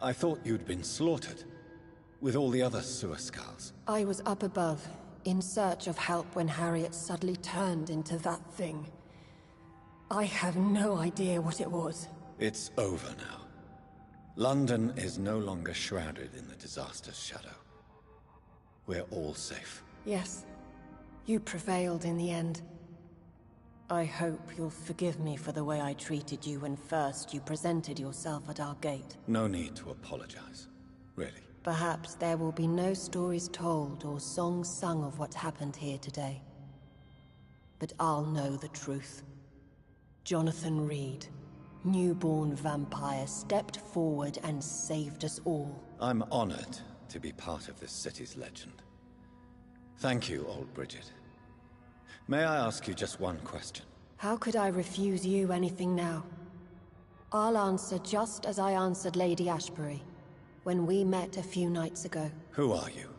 I thought you'd been slaughtered, with all the other Suascals. I was up above, in search of help when Harriet suddenly turned into that thing. I have no idea what it was. It's over now. London is no longer shrouded in the disaster's shadow. We're all safe. Yes, you prevailed in the end. I hope you'll forgive me for the way I treated you when first you presented yourself at our gate. No need to apologize, really. Perhaps there will be no stories told or songs sung of what happened here today. But I'll know the truth. Jonathan Reed, newborn vampire, stepped forward and saved us all. I'm honored to be part of this city's legend. Thank you, old Bridget. May I ask you just one question? How could I refuse you anything now? I'll answer just as I answered Lady Ashbury when we met a few nights ago. Who are you?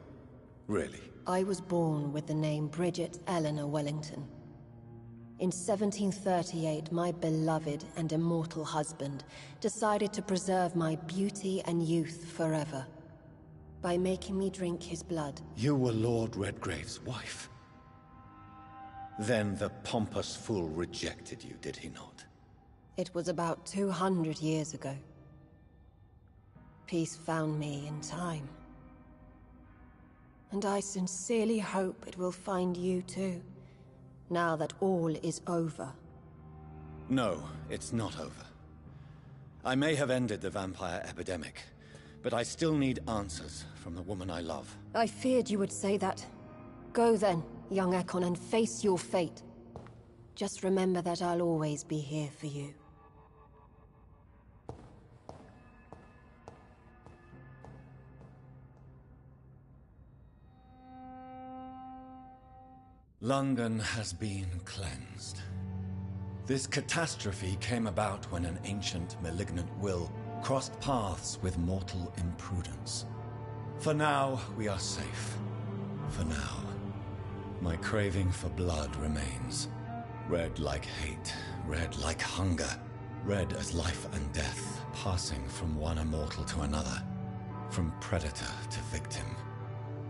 Really? I was born with the name Bridget Eleanor Wellington. In 1738, my beloved and immortal husband decided to preserve my beauty and youth forever by making me drink his blood. You were Lord Redgrave's wife. Then the pompous fool rejected you, did he not? It was about 200 years ago. Peace found me in time. And I sincerely hope it will find you too, now that all is over. No, it's not over. I may have ended the vampire epidemic, but I still need answers from the woman I love. I feared you would say that. Go then, young Ekon, and face your fate. Just remember that I'll always be here for you. London has been cleansed. This catastrophe came about when an ancient, malignant will crossed paths with mortal imprudence. For now, we are safe. For now. My craving for blood remains. Red like hate, red like hunger. Red as life and death, passing from one immortal to another. From predator to victim.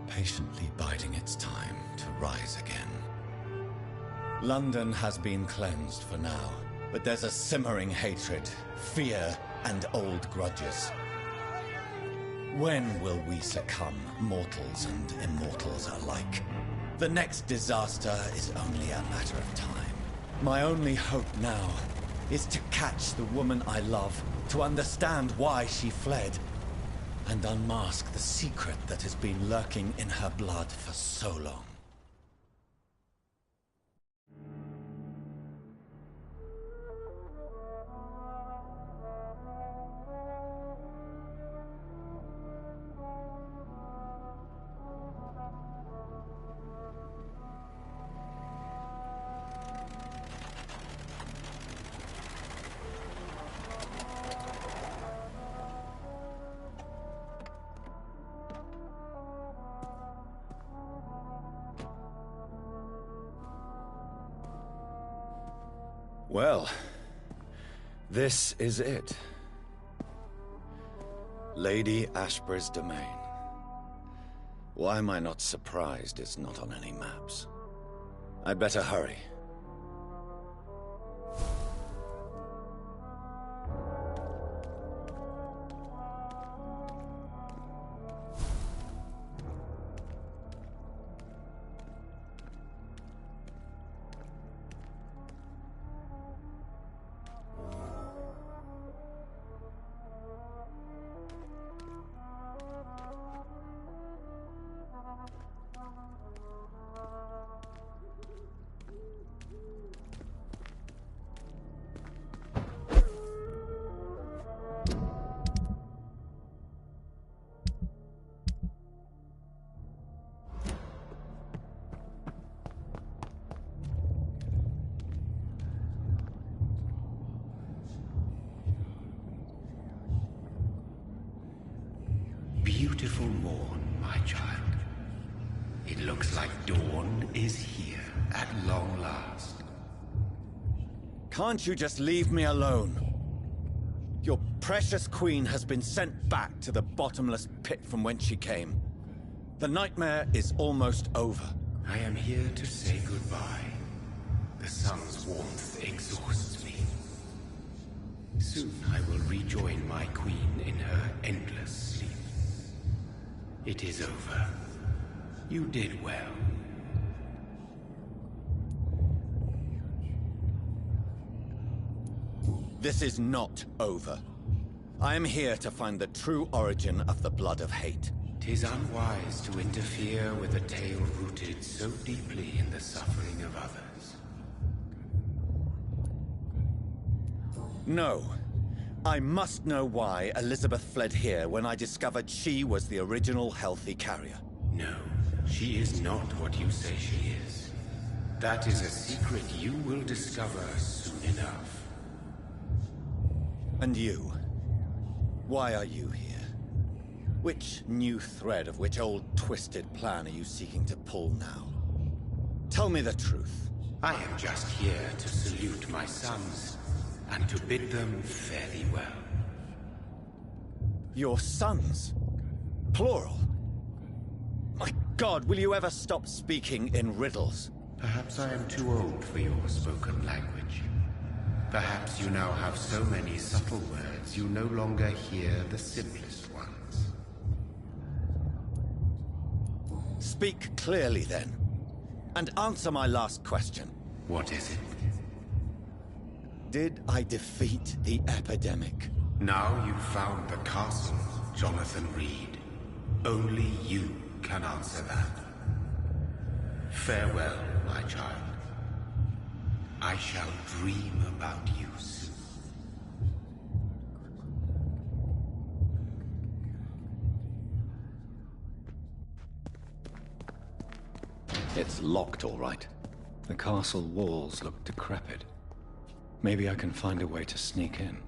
Patiently biding its time to rise again. London has been cleansed for now, but there's a simmering hatred, fear, and old grudges. When will we succumb, mortals and immortals alike? The next disaster is only a matter of time. My only hope now is to catch the woman I love, to understand why she fled, and unmask the secret that has been lurking in her blood for so long. Well, this is it. Lady Ashbury's domain. Why am I not surprised it's not on any maps? I'd better hurry. beautiful morn, my child. It looks like dawn is here at long last. Can't you just leave me alone? Your precious queen has been sent back to the bottomless pit from whence she came. The nightmare is almost over. I am here to say goodbye. The sun's warmth exhausts me. Soon I will rejoin my queen in her endless sleep. It is over. You did well. This is not over. I am here to find the true origin of the blood of hate. 'Tis unwise to interfere with a tale rooted so deeply in the suffering of others. No. I must know why Elizabeth fled here when I discovered she was the original healthy carrier. No, she is not what you say she is. That is a secret you will discover soon enough. And you? Why are you here? Which new thread of which old twisted plan are you seeking to pull now? Tell me the truth. I am just here to salute my sons, and to bid them fare thee well. Your sons? Plural? My God, will you ever stop speaking in riddles? Perhaps I am too old for your spoken language. Perhaps you now have so many subtle words you no longer hear the simplest ones. Speak clearly then, and answer my last question. What is it? Did I defeat the epidemic? Now you've found the castle, Jonathan Reed. Only you can answer that. Farewell, my child. I shall dream about you soon. It's locked, all right. The castle walls look decrepit. Maybe I can find a way to sneak in.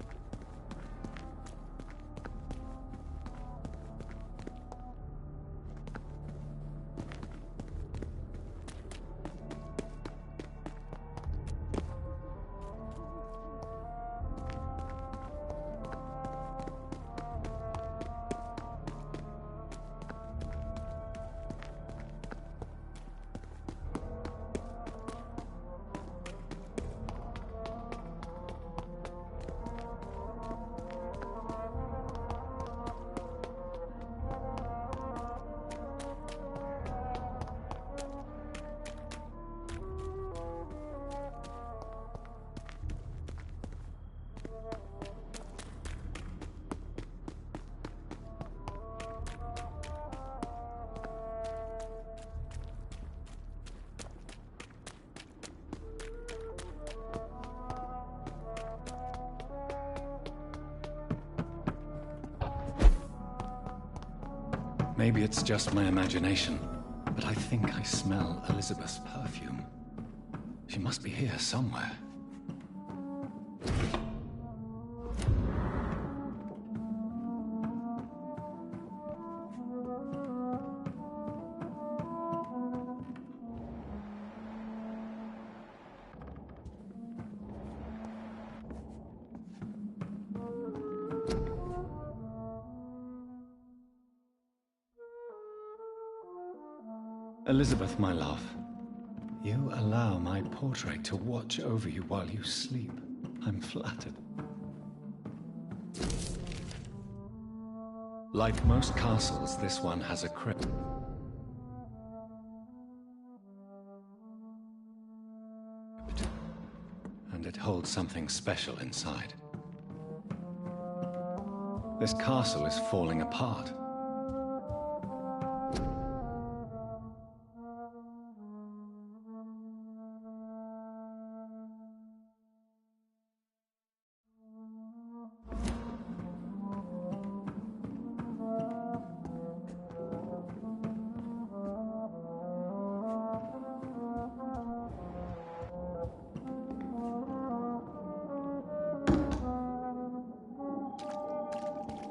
Maybe it's just my imagination, but I think I smell Elizabeth's perfume. She must be here somewhere. Elizabeth, my love, you allow my portrait to watch over you while you sleep. I'm flattered. Like most castles, this one has a crypt. And it holds something special inside. This castle is falling apart.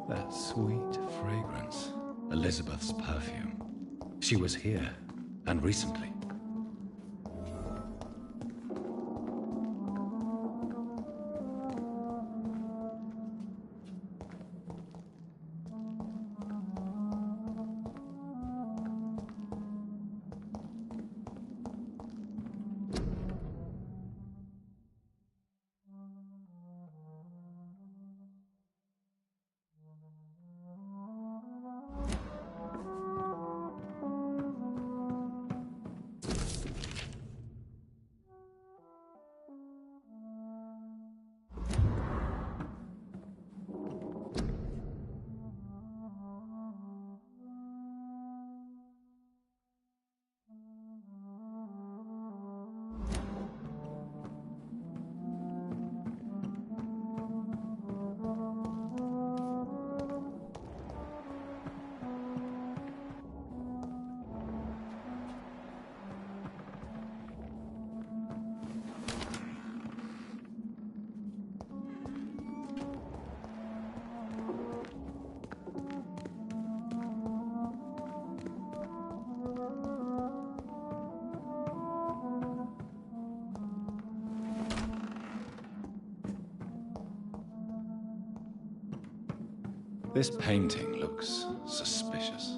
That sweet fragrance. Elizabeth's perfume. She was here, and recently. This painting looks suspicious.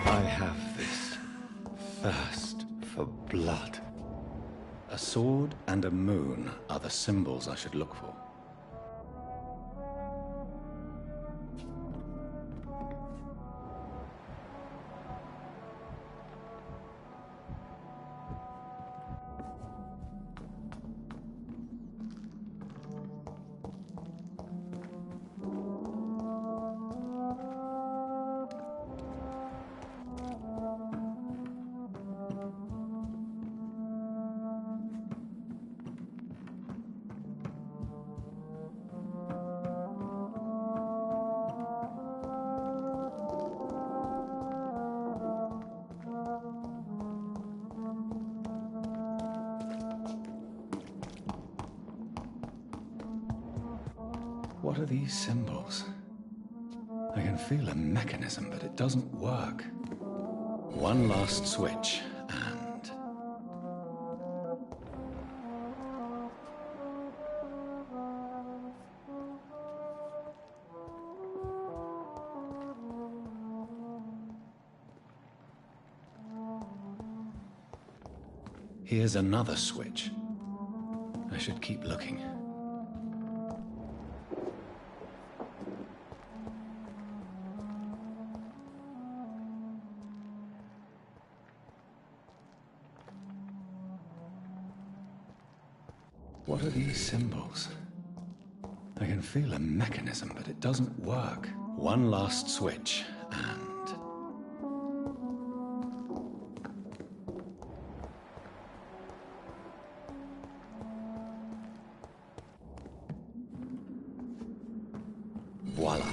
I have this thirst for blood. A sword and a moon are the symbols I should look for. What are these symbols? I can feel a mechanism, but it doesn't work. One last switch, and... Here's another switch. I should keep looking. What are these symbols? I can feel a mechanism, but it doesn't work. One last switch, and... voila.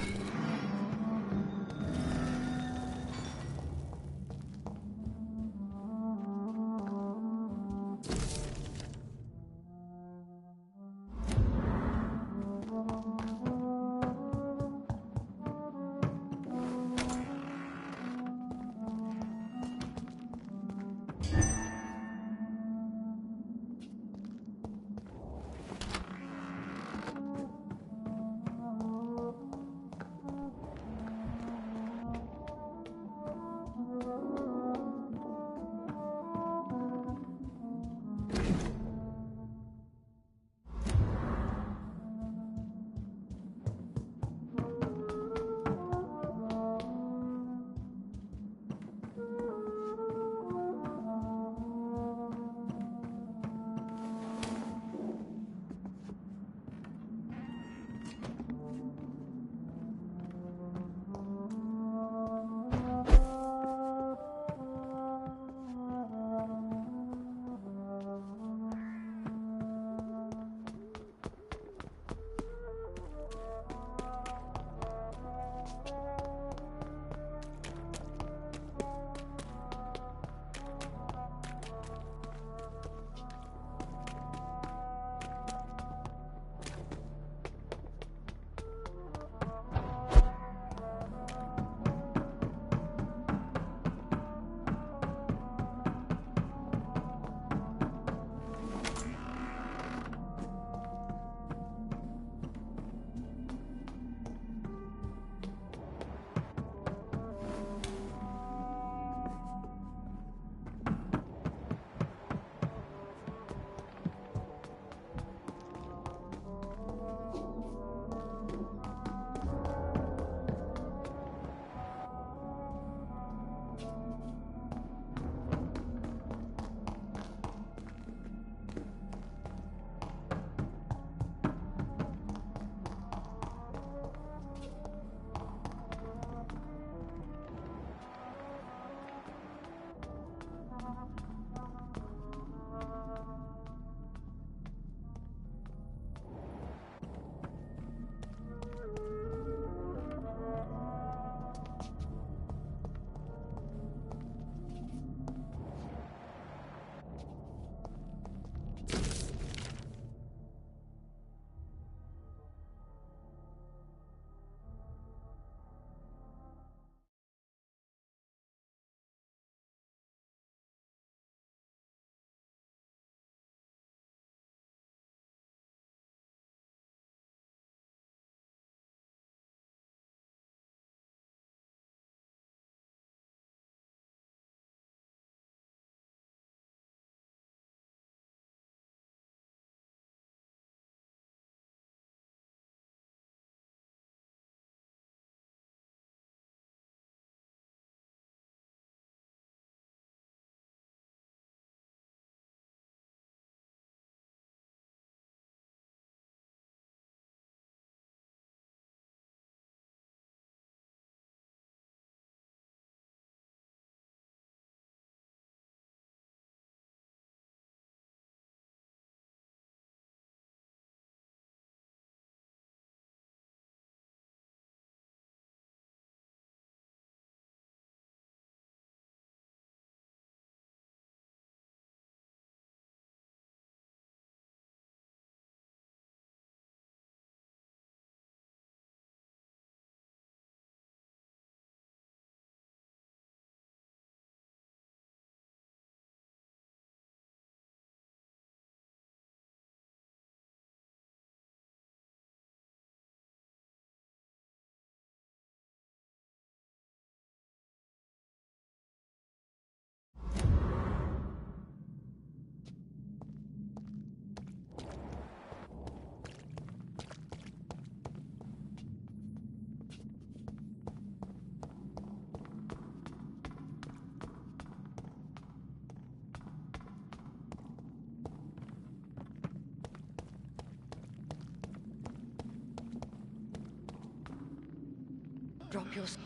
yourself.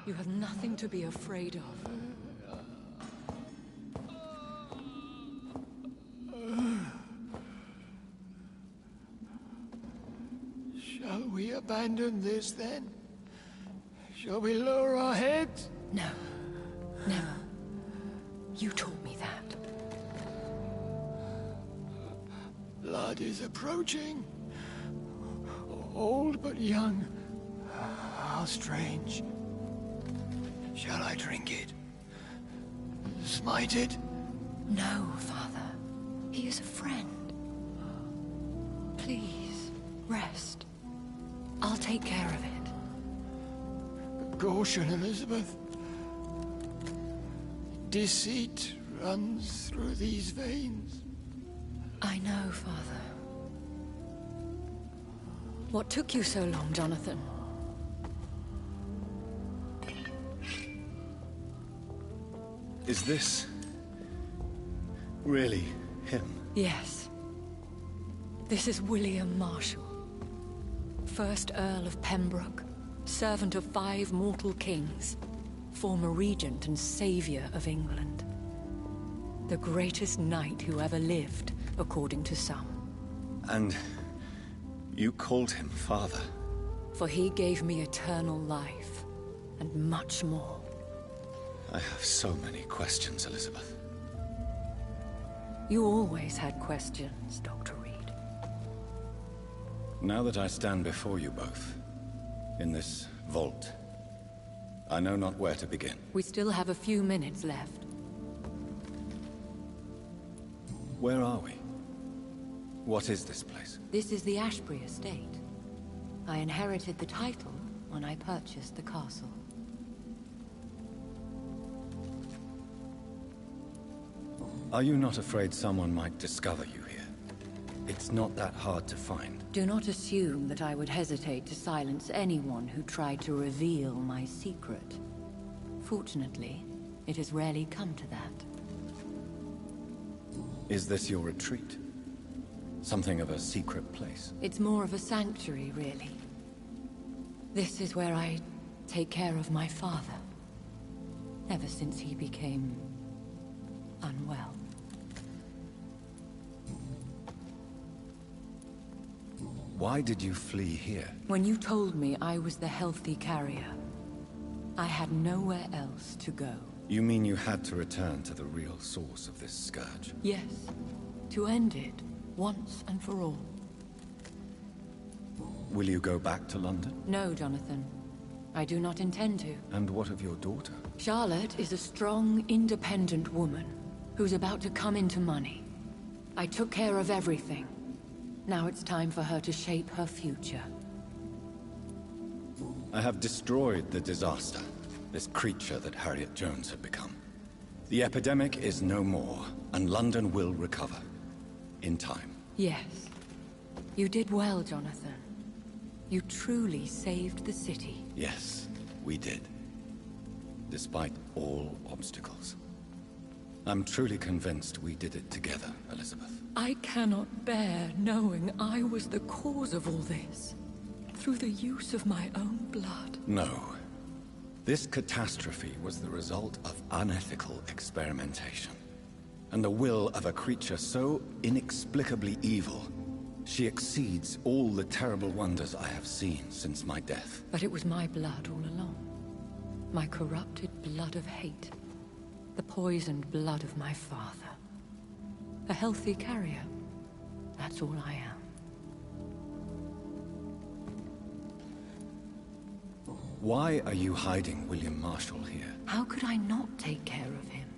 You have nothing to be afraid of. Shall we abandon this then? Shall we lower our heads? No. Never. You taught me that. Blood is approaching. Old but young. How strange. Shall I drink it? Smite it? No, Father. He is a friend. Please, rest. I'll take care of it. Caution, Elizabeth. Deceit runs through these veins. I know, Father. What took you so long, Jonathan? Is this really him? Yes. This is William Marshall, 1st Earl of Pembroke, servant of 5 mortal kings, former regent and savior of England. The greatest knight who ever lived, according to some. And you called him father? For he gave me eternal life, and much more. I have so many questions, Elizabeth. You always had questions, Dr. Reed. Now that I stand before you both, in this vault, I know not where to begin. We still have a few minutes left. Where are we? What is this place? This is the Ashbury estate. I inherited the title when I purchased the castle. Are you not afraid someone might discover you here? It's not that hard to find. Do not assume that I would hesitate to silence anyone who tried to reveal my secret. Fortunately, it has rarely come to that. Is this your retreat? Something of a secret place? It's more of a sanctuary, really. This is where I take care of my father. Ever since he became unwell. Why did you flee here? When you told me I was the healthy carrier, I had nowhere else to go. You mean you had to return to the real source of this scourge? Yes, to end it, once and for all. Will you go back to London? No, Jonathan. I do not intend to. And what of your daughter? Charlotte is a strong, independent woman who's about to come into money. I took care of everything. Now it's time for her to shape her future. I have destroyed the disaster, this creature that Harriet Jones had become. The epidemic is no more, and London will recover. In time. Yes. You did well, Jonathan. You truly saved the city. Yes, we did. Despite all obstacles. I'm truly convinced we did it together, Elizabeth. I cannot bear knowing I was the cause of all this. Through the use of my own blood. No. This catastrophe was the result of unethical experimentation. And the will of a creature so inexplicably evil, she exceeds all the terrible wonders I have seen since my death. But it was my blood all along. My corrupted blood of hate. The poisoned blood of my father. A healthy carrier. That's all I am. Why are you hiding William Marshall here? How could I not take care of him?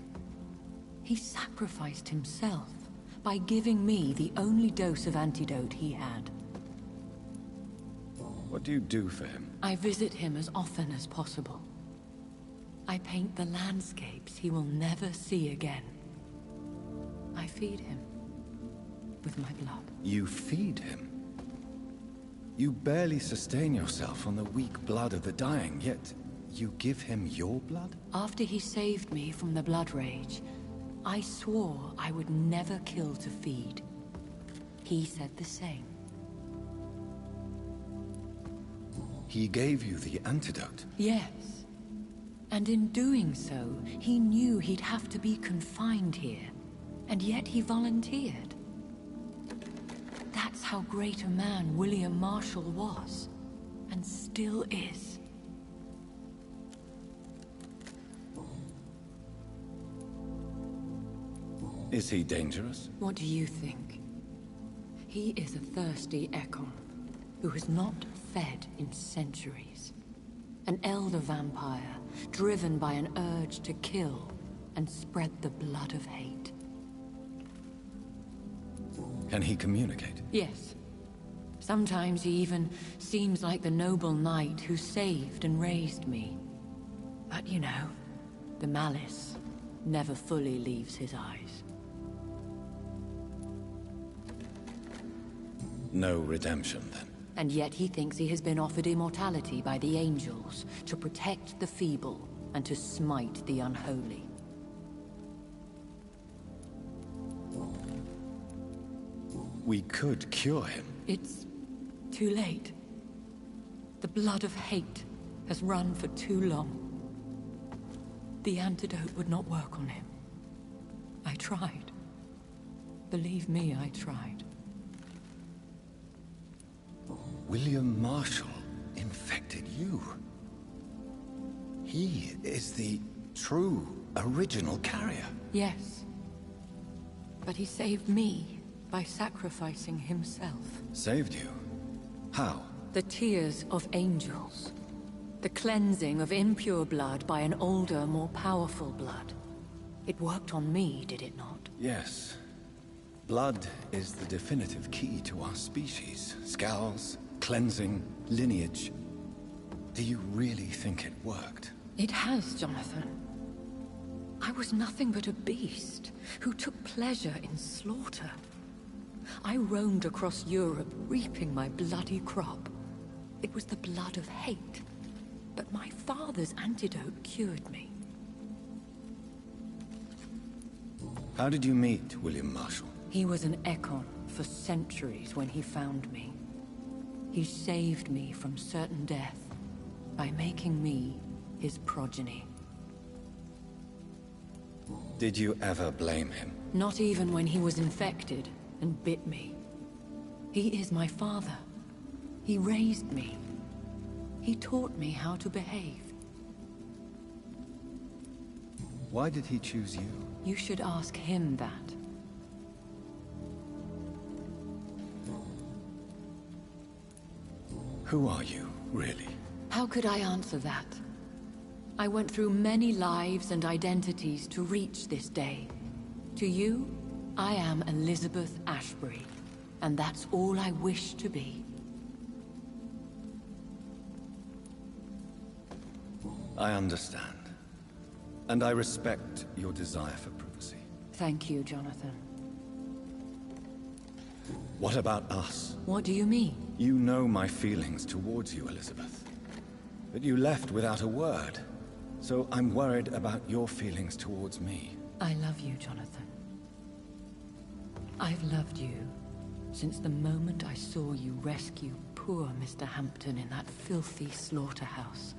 He sacrificed himself by giving me the only dose of antidote he had. What do you do for him? I visit him as often as possible. I paint the landscapes he will never see again. I feed him with my blood. You feed him? You barely sustain yourself on the weak blood of the dying, yet you give him your blood? After he saved me from the blood rage, I swore I would never kill to feed. He said the same. He gave you the antidote. Yes. And in doing so, he knew he'd have to be confined here. And yet he volunteered. That's how great a man William Marshall was. And still is. Is he dangerous? What do you think? He is a thirsty Ekon, who has not fed in centuries. An elder vampire, driven by an urge to kill and spread the blood of hate. Can he communicate? Yes. Sometimes he even seems like the noble knight who saved and raised me. But you know, the malice never fully leaves his eyes. No redemption, then? And yet he thinks he has been offered immortality by the angels to protect the feeble and to smite the unholy. We could cure him. It's too late. The blood of hate has run for too long. The antidote would not work on him. I tried. Believe me, I tried. William Marshall infected you. He is the true, original carrier. Yes. But he saved me by sacrificing himself. Saved you? How? The tears of angels. The cleansing of impure blood by an older, more powerful blood. It worked on me, did it not? Yes. Blood is the definitive key to our species. Scowls, cleansing, lineage. Do you really think it worked? It has, Jonathan. I was nothing but a beast who took pleasure in slaughter. I roamed across Europe, reaping my bloody crop. It was the blood of hate. But my father's antidote cured me. How did you meet William Marshall? He was an Ekon for centuries when he found me. He saved me from certain death by making me his progeny. Did you ever blame him? Not even when he was infected and bit me. He is my father. He raised me. He taught me how to behave. Why did he choose you? You should ask him that. Who are you, really? How could I answer that? I went through many lives and identities to reach this day. To you, I am Elizabeth Ashbury, and that's all I wish to be. I understand. And I respect your desire for privacy. Thank you, Jonathan. What about us? What do you mean? You know my feelings towards you, Elizabeth. But you left without a word. So I'm worried about your feelings towards me. I love you, Jonathan. I've loved you since the moment I saw you rescue poor Mr. Hampton in that filthy slaughterhouse.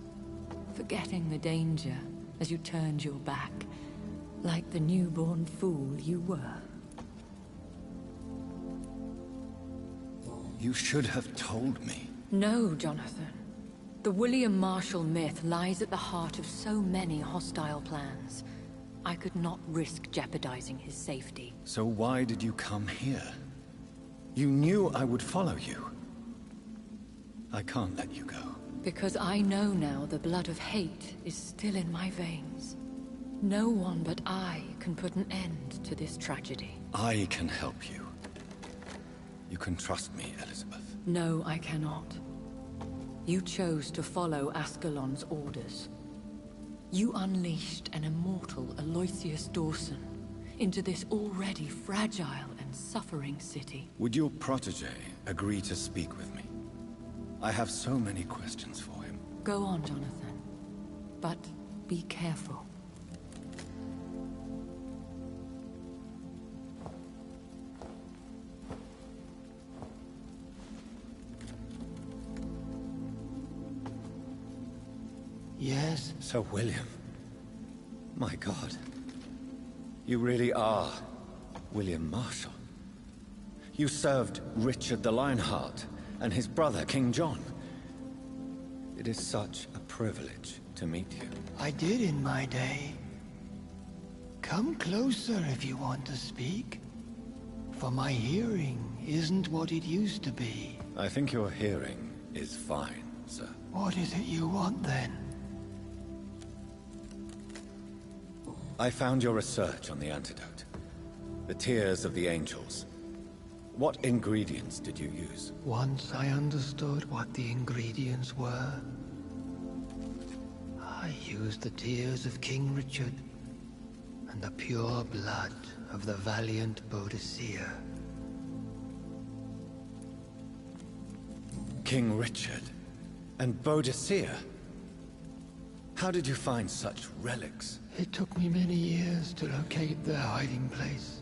Forgetting the danger as you turned your back, like the newborn fool you were. You should have told me. No, Jonathan. The William Marshall myth lies at the heart of so many hostile plans. I could not risk jeopardizing his safety. So why did you come here? You knew I would follow you. I can't let you go. Because I know now the blood of hate is still in my veins. No one but I can put an end to this tragedy. I can help you. You can trust me, Elizabeth. No, I cannot. You chose to follow Ascalon's orders. You unleashed an immortal Aloysius Dawson into this already fragile and suffering city. Would your protege agree to speak with me? I have so many questions for him. Go on, Jonathan. But be careful. Yes? Sir William. My God. You really are William Marshall. You served Richard the Lionheart and his brother, King John. It is such a privilege to meet you. I did in my day. Come closer if you want to speak. For my hearing isn't what it used to be. I think your hearing is fine, sir. What is it you want then? I found your research on the antidote. The Tears of the Angels. What ingredients did you use? Once I understood what the ingredients were, I used the tears of King Richard and the pure blood of the valiant Boadicea. King Richard and Boadicea? How did you find such relics? It took me many years to locate their hiding place.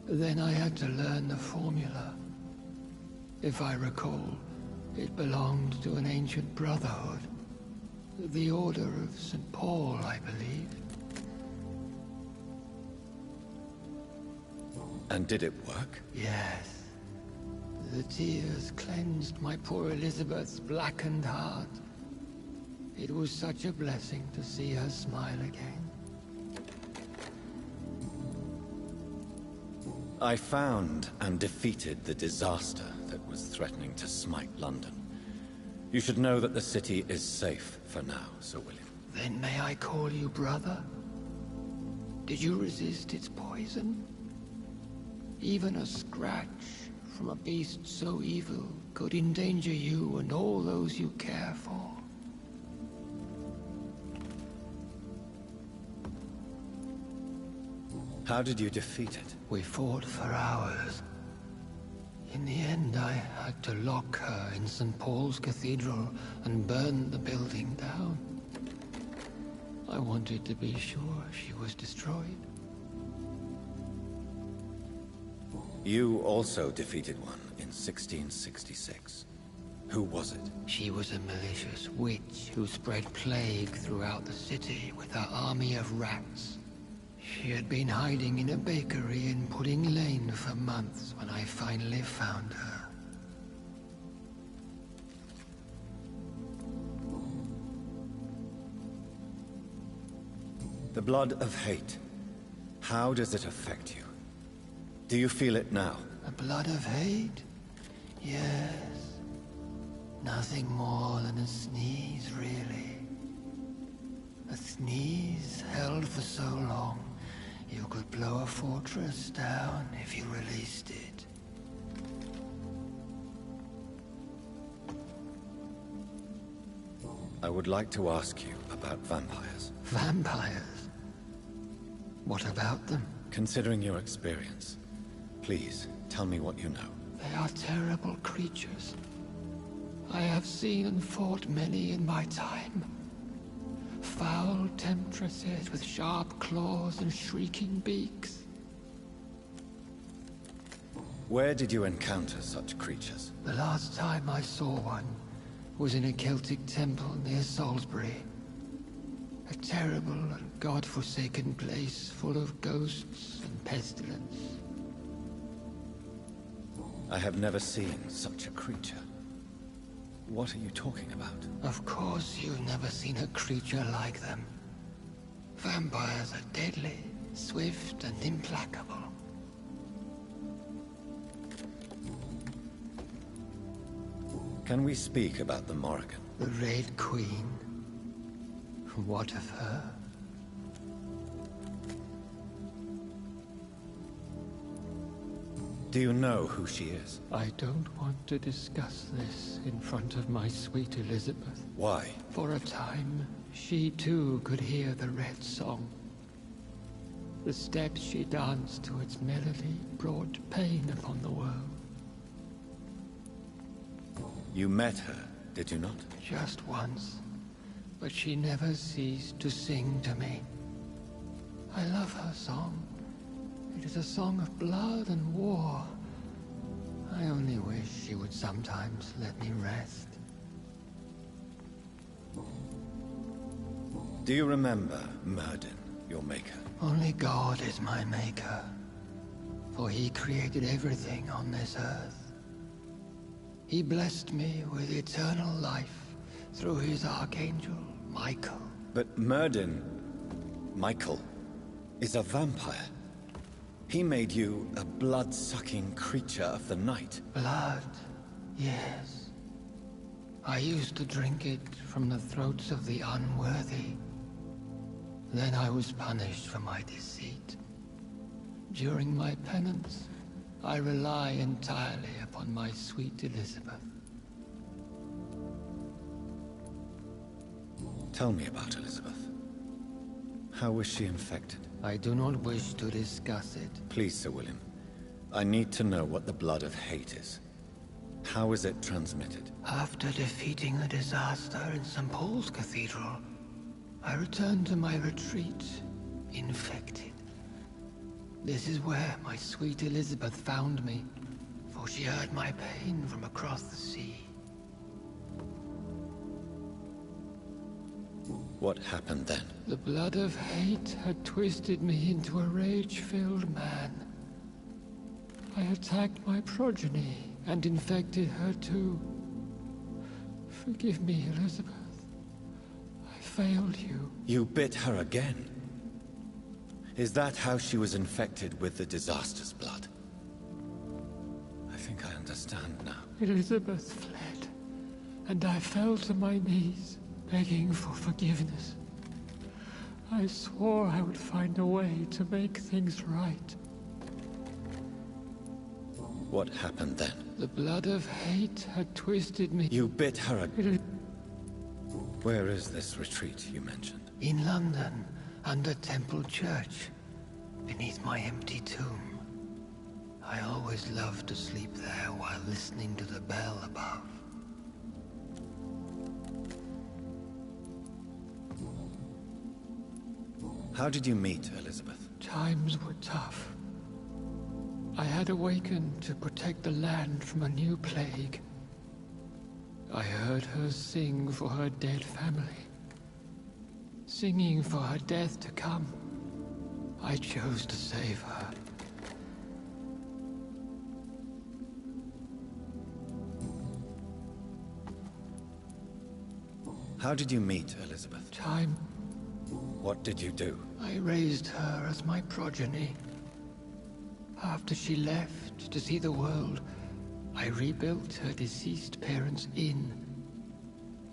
Then I had to learn the formula. If I recall, it belonged to an ancient brotherhood. The Order of St. Paul, I believe. And did it work? Yes. The tears cleansed my poor Elizabeth's blackened heart. It was such a blessing to see her smile again. I found and defeated the disaster that was threatening to smite London. You should know that the city is safe for now, Sir William. Then may I call you brother? Did you resist its poison? Even a scratch from a beast so evil could endanger you and all those you care for. How did you defeat it? We fought for hours. In the end, I had to lock her in St. Paul's Cathedral and burn the building down. I wanted to be sure she was destroyed. You also defeated one in 1666. Who was it? She was a malicious witch who spread plague throughout the city with her army of rats. She had been hiding in a bakery in Pudding Lane for months when I finally found her. The blood of hate. How does it affect you? Do you feel it now? The blood of hate? Yes. Nothing more than a sneeze, really. A sneeze held for so long, you could blow a fortress down if you released it. I would like to ask you about vampires. Vampires? What about them? Considering your experience, please tell me what you know. They are terrible creatures. I have seen and fought many in my time. Foul temptresses with sharp claws and shrieking beaks. Where did you encounter such creatures? The last time I saw one was in a Celtic temple near Salisbury. A terrible and god-forsaken place full of ghosts and pestilence. I have never seen such a creature. What are you talking about? Of course you've never seen a creature like them. Vampires are deadly, swift and implacable. Can we speak about the Morrigan? The Red Queen? What of her? Do you know who she is? I don't want to discuss this in front of my sweet Elizabeth. Why? For a time, she too could hear the Red Song. The steps she danced to its melody brought pain upon the world. You met her, did you not? Just once, but she never ceased to sing to me. I love her song. It is a song of blood and war. I only wish she would sometimes let me rest. Do you remember Myrddin, your maker? Only God is my maker, for he created everything on this earth. He blessed me with eternal life through his archangel, Michael. But Myrddin, Michael, is a vampire. He made you a blood-sucking creature of the night. Blood, yes. I used to drink it from the throats of the unworthy. Then I was punished for my deceit. During my penance, I rely entirely upon my sweet Elizabeth. Tell me about Elizabeth. How was she infected? I do not wish to discuss it. Please, Sir William. I need to know what the blood of hate is. How is it transmitted? After defeating the disaster in St. Paul's Cathedral, I returned to my retreat, infected. This is where my sweet Elizabeth found me, for she heard my pain from across the sea. What happened then? The blood of hate had twisted me into a rage-filled man. I attacked my progeny and infected her too. Forgive me, Elizabeth. I failed you. You bit her again? Is that how she was infected with the disaster's blood? I think I understand now. Elizabeth fled, and I fell to my knees, begging for forgiveness. I swore I would find a way to make things right. What happened then? The blood of hate had twisted me. You bit her again. Where is this retreat you mentioned? In London, under Temple Church, beneath my empty tomb. I always loved to sleep there while listening to the bell above. How did you meet Elizabeth? Times were tough. I had awakened to protect the land from a new plague. I heard her sing for her dead family. Singing for her death to come. I chose to save her. How did you meet Elizabeth? Time. What did you do? I raised her as my progeny. After she left to see the world, I rebuilt her deceased parents' inn.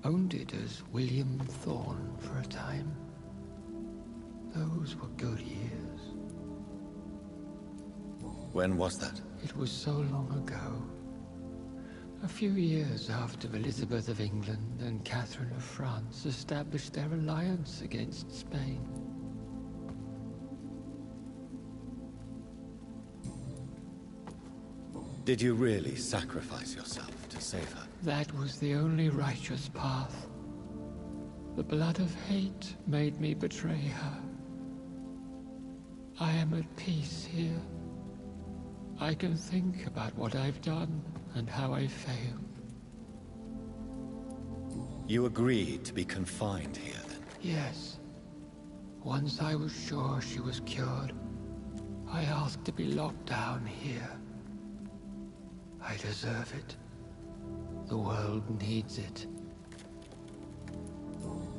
Owned it as William Thorne for a time. Those were good years. When was that? It was so long ago. A few years after Elizabeth of England and Catherine of France established their alliance against Spain. Did you really sacrifice yourself to save her? That was the only righteous path. The blood of hate made me betray her. I am at peace here. I can think about what I've done and how I failed. You agreed to be confined here, then? Yes. Once I was sure she was cured, I asked to be locked down here. I deserve it. The world needs it.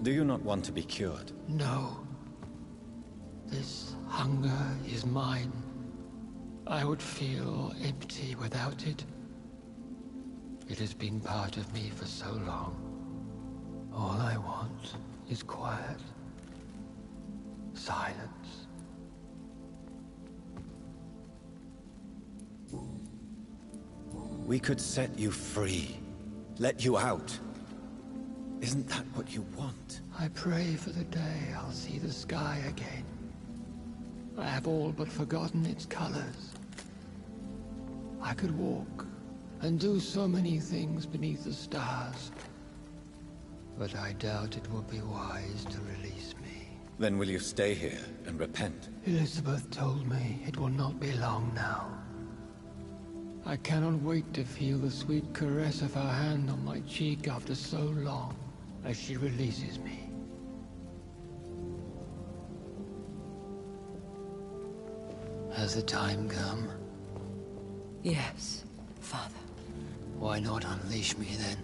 Do you not want to be cured? No. This hunger is mine. I would feel empty without it. It has been part of me for so long. All I want is quiet. Silence. We could set you free. Let you out. Isn't that what you want? I pray for the day I'll see the sky again. I have all but forgotten its colors. I could walk and do so many things beneath the stars. But I doubt it will be wise to release me. Then will you stay here and repent? Elizabeth told me it will not be long now. I cannot wait to feel the sweet caress of her hand on my cheek after so long, as she releases me. Has the time come? Yes, Father. Why not unleash me then?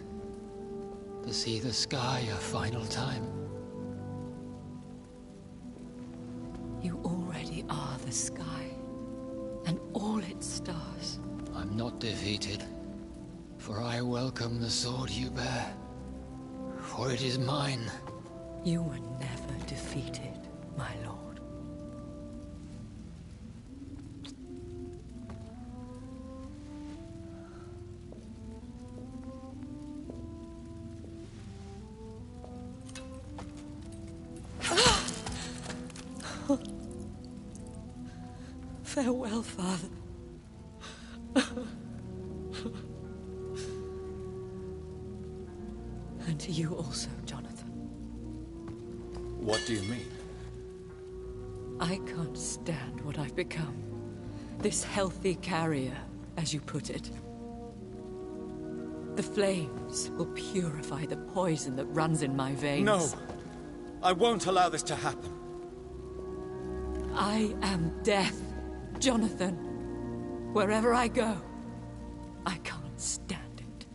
To see the sky a final time? You already are the sky, and all its stars. I'm not defeated, for I welcome the sword you bear, for it is mine. You were never defeated, my lord. Farewell, Father. And to you also, Jonathan. What do you mean? I can't stand what I've become. This healthy carrier, as you put it. The flames will purify the poison that runs in my veins. No! I won't allow this to happen. I am death, Jonathan. Wherever I go, I can't stand it.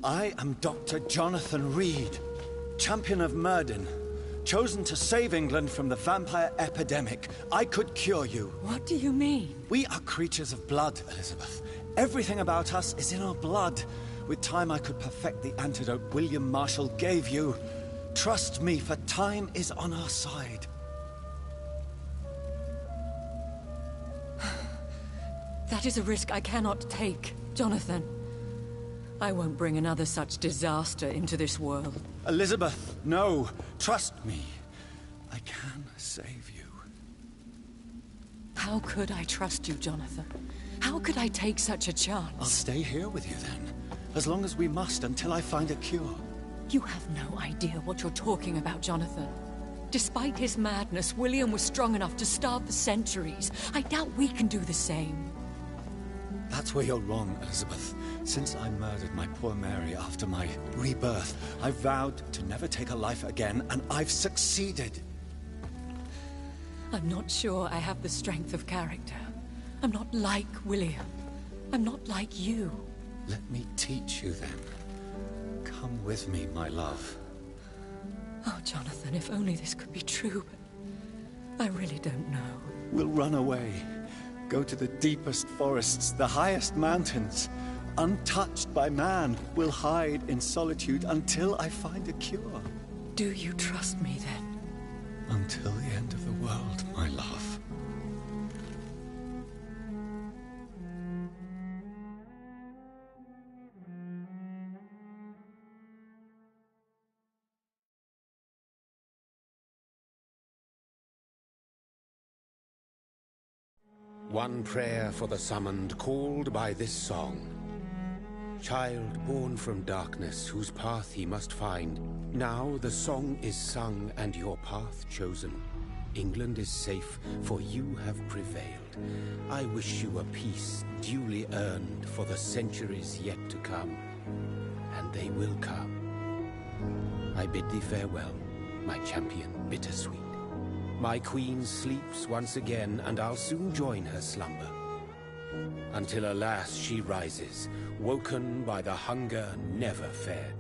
I am Dr. Jonathan Reed, champion of Myrddin, chosen to save England from the vampire epidemic. I could cure you. What do you mean? We are creatures of blood, Elizabeth. Everything about us is in our blood. With time, I could perfect the antidote William Marshall gave you. Trust me, for time is on our side. That is a risk I cannot take, Jonathan. I won't bring another such disaster into this world. Elizabeth, no. Trust me. I can save you. How could I trust you, Jonathan? How could I take such a chance? I'll stay here with you then. As long as we must, until I find a cure. You have no idea what you're talking about, Jonathan. Despite his madness, William was strong enough to starve for centuries. I doubt we can do the same. That's where you're wrong, Elizabeth. Since I murdered my poor Mary after my rebirth, I vowed to never take a life again, and I've succeeded. I'm not sure I have the strength of character. I'm not like William. I'm not like you. Let me teach you then. Come with me, my love. Oh, Jonathan, if only this could be true, but I really don't know. We'll run away. Go to the deepest forests, the highest mountains. Untouched by man, we'll hide in solitude until I find a cure. Do you trust me then? Until the end of the world, my love. One prayer for the summoned, called by this song. Child born from darkness, whose path he must find. Now the song is sung and your path chosen. England is safe, for you have prevailed. I wish you a peace duly earned for the centuries yet to come. And they will come. I bid thee farewell, my champion bittersweet. My queen sleeps once again, and I'll soon join her slumber. Until alas she rises, woken by the hunger never fed.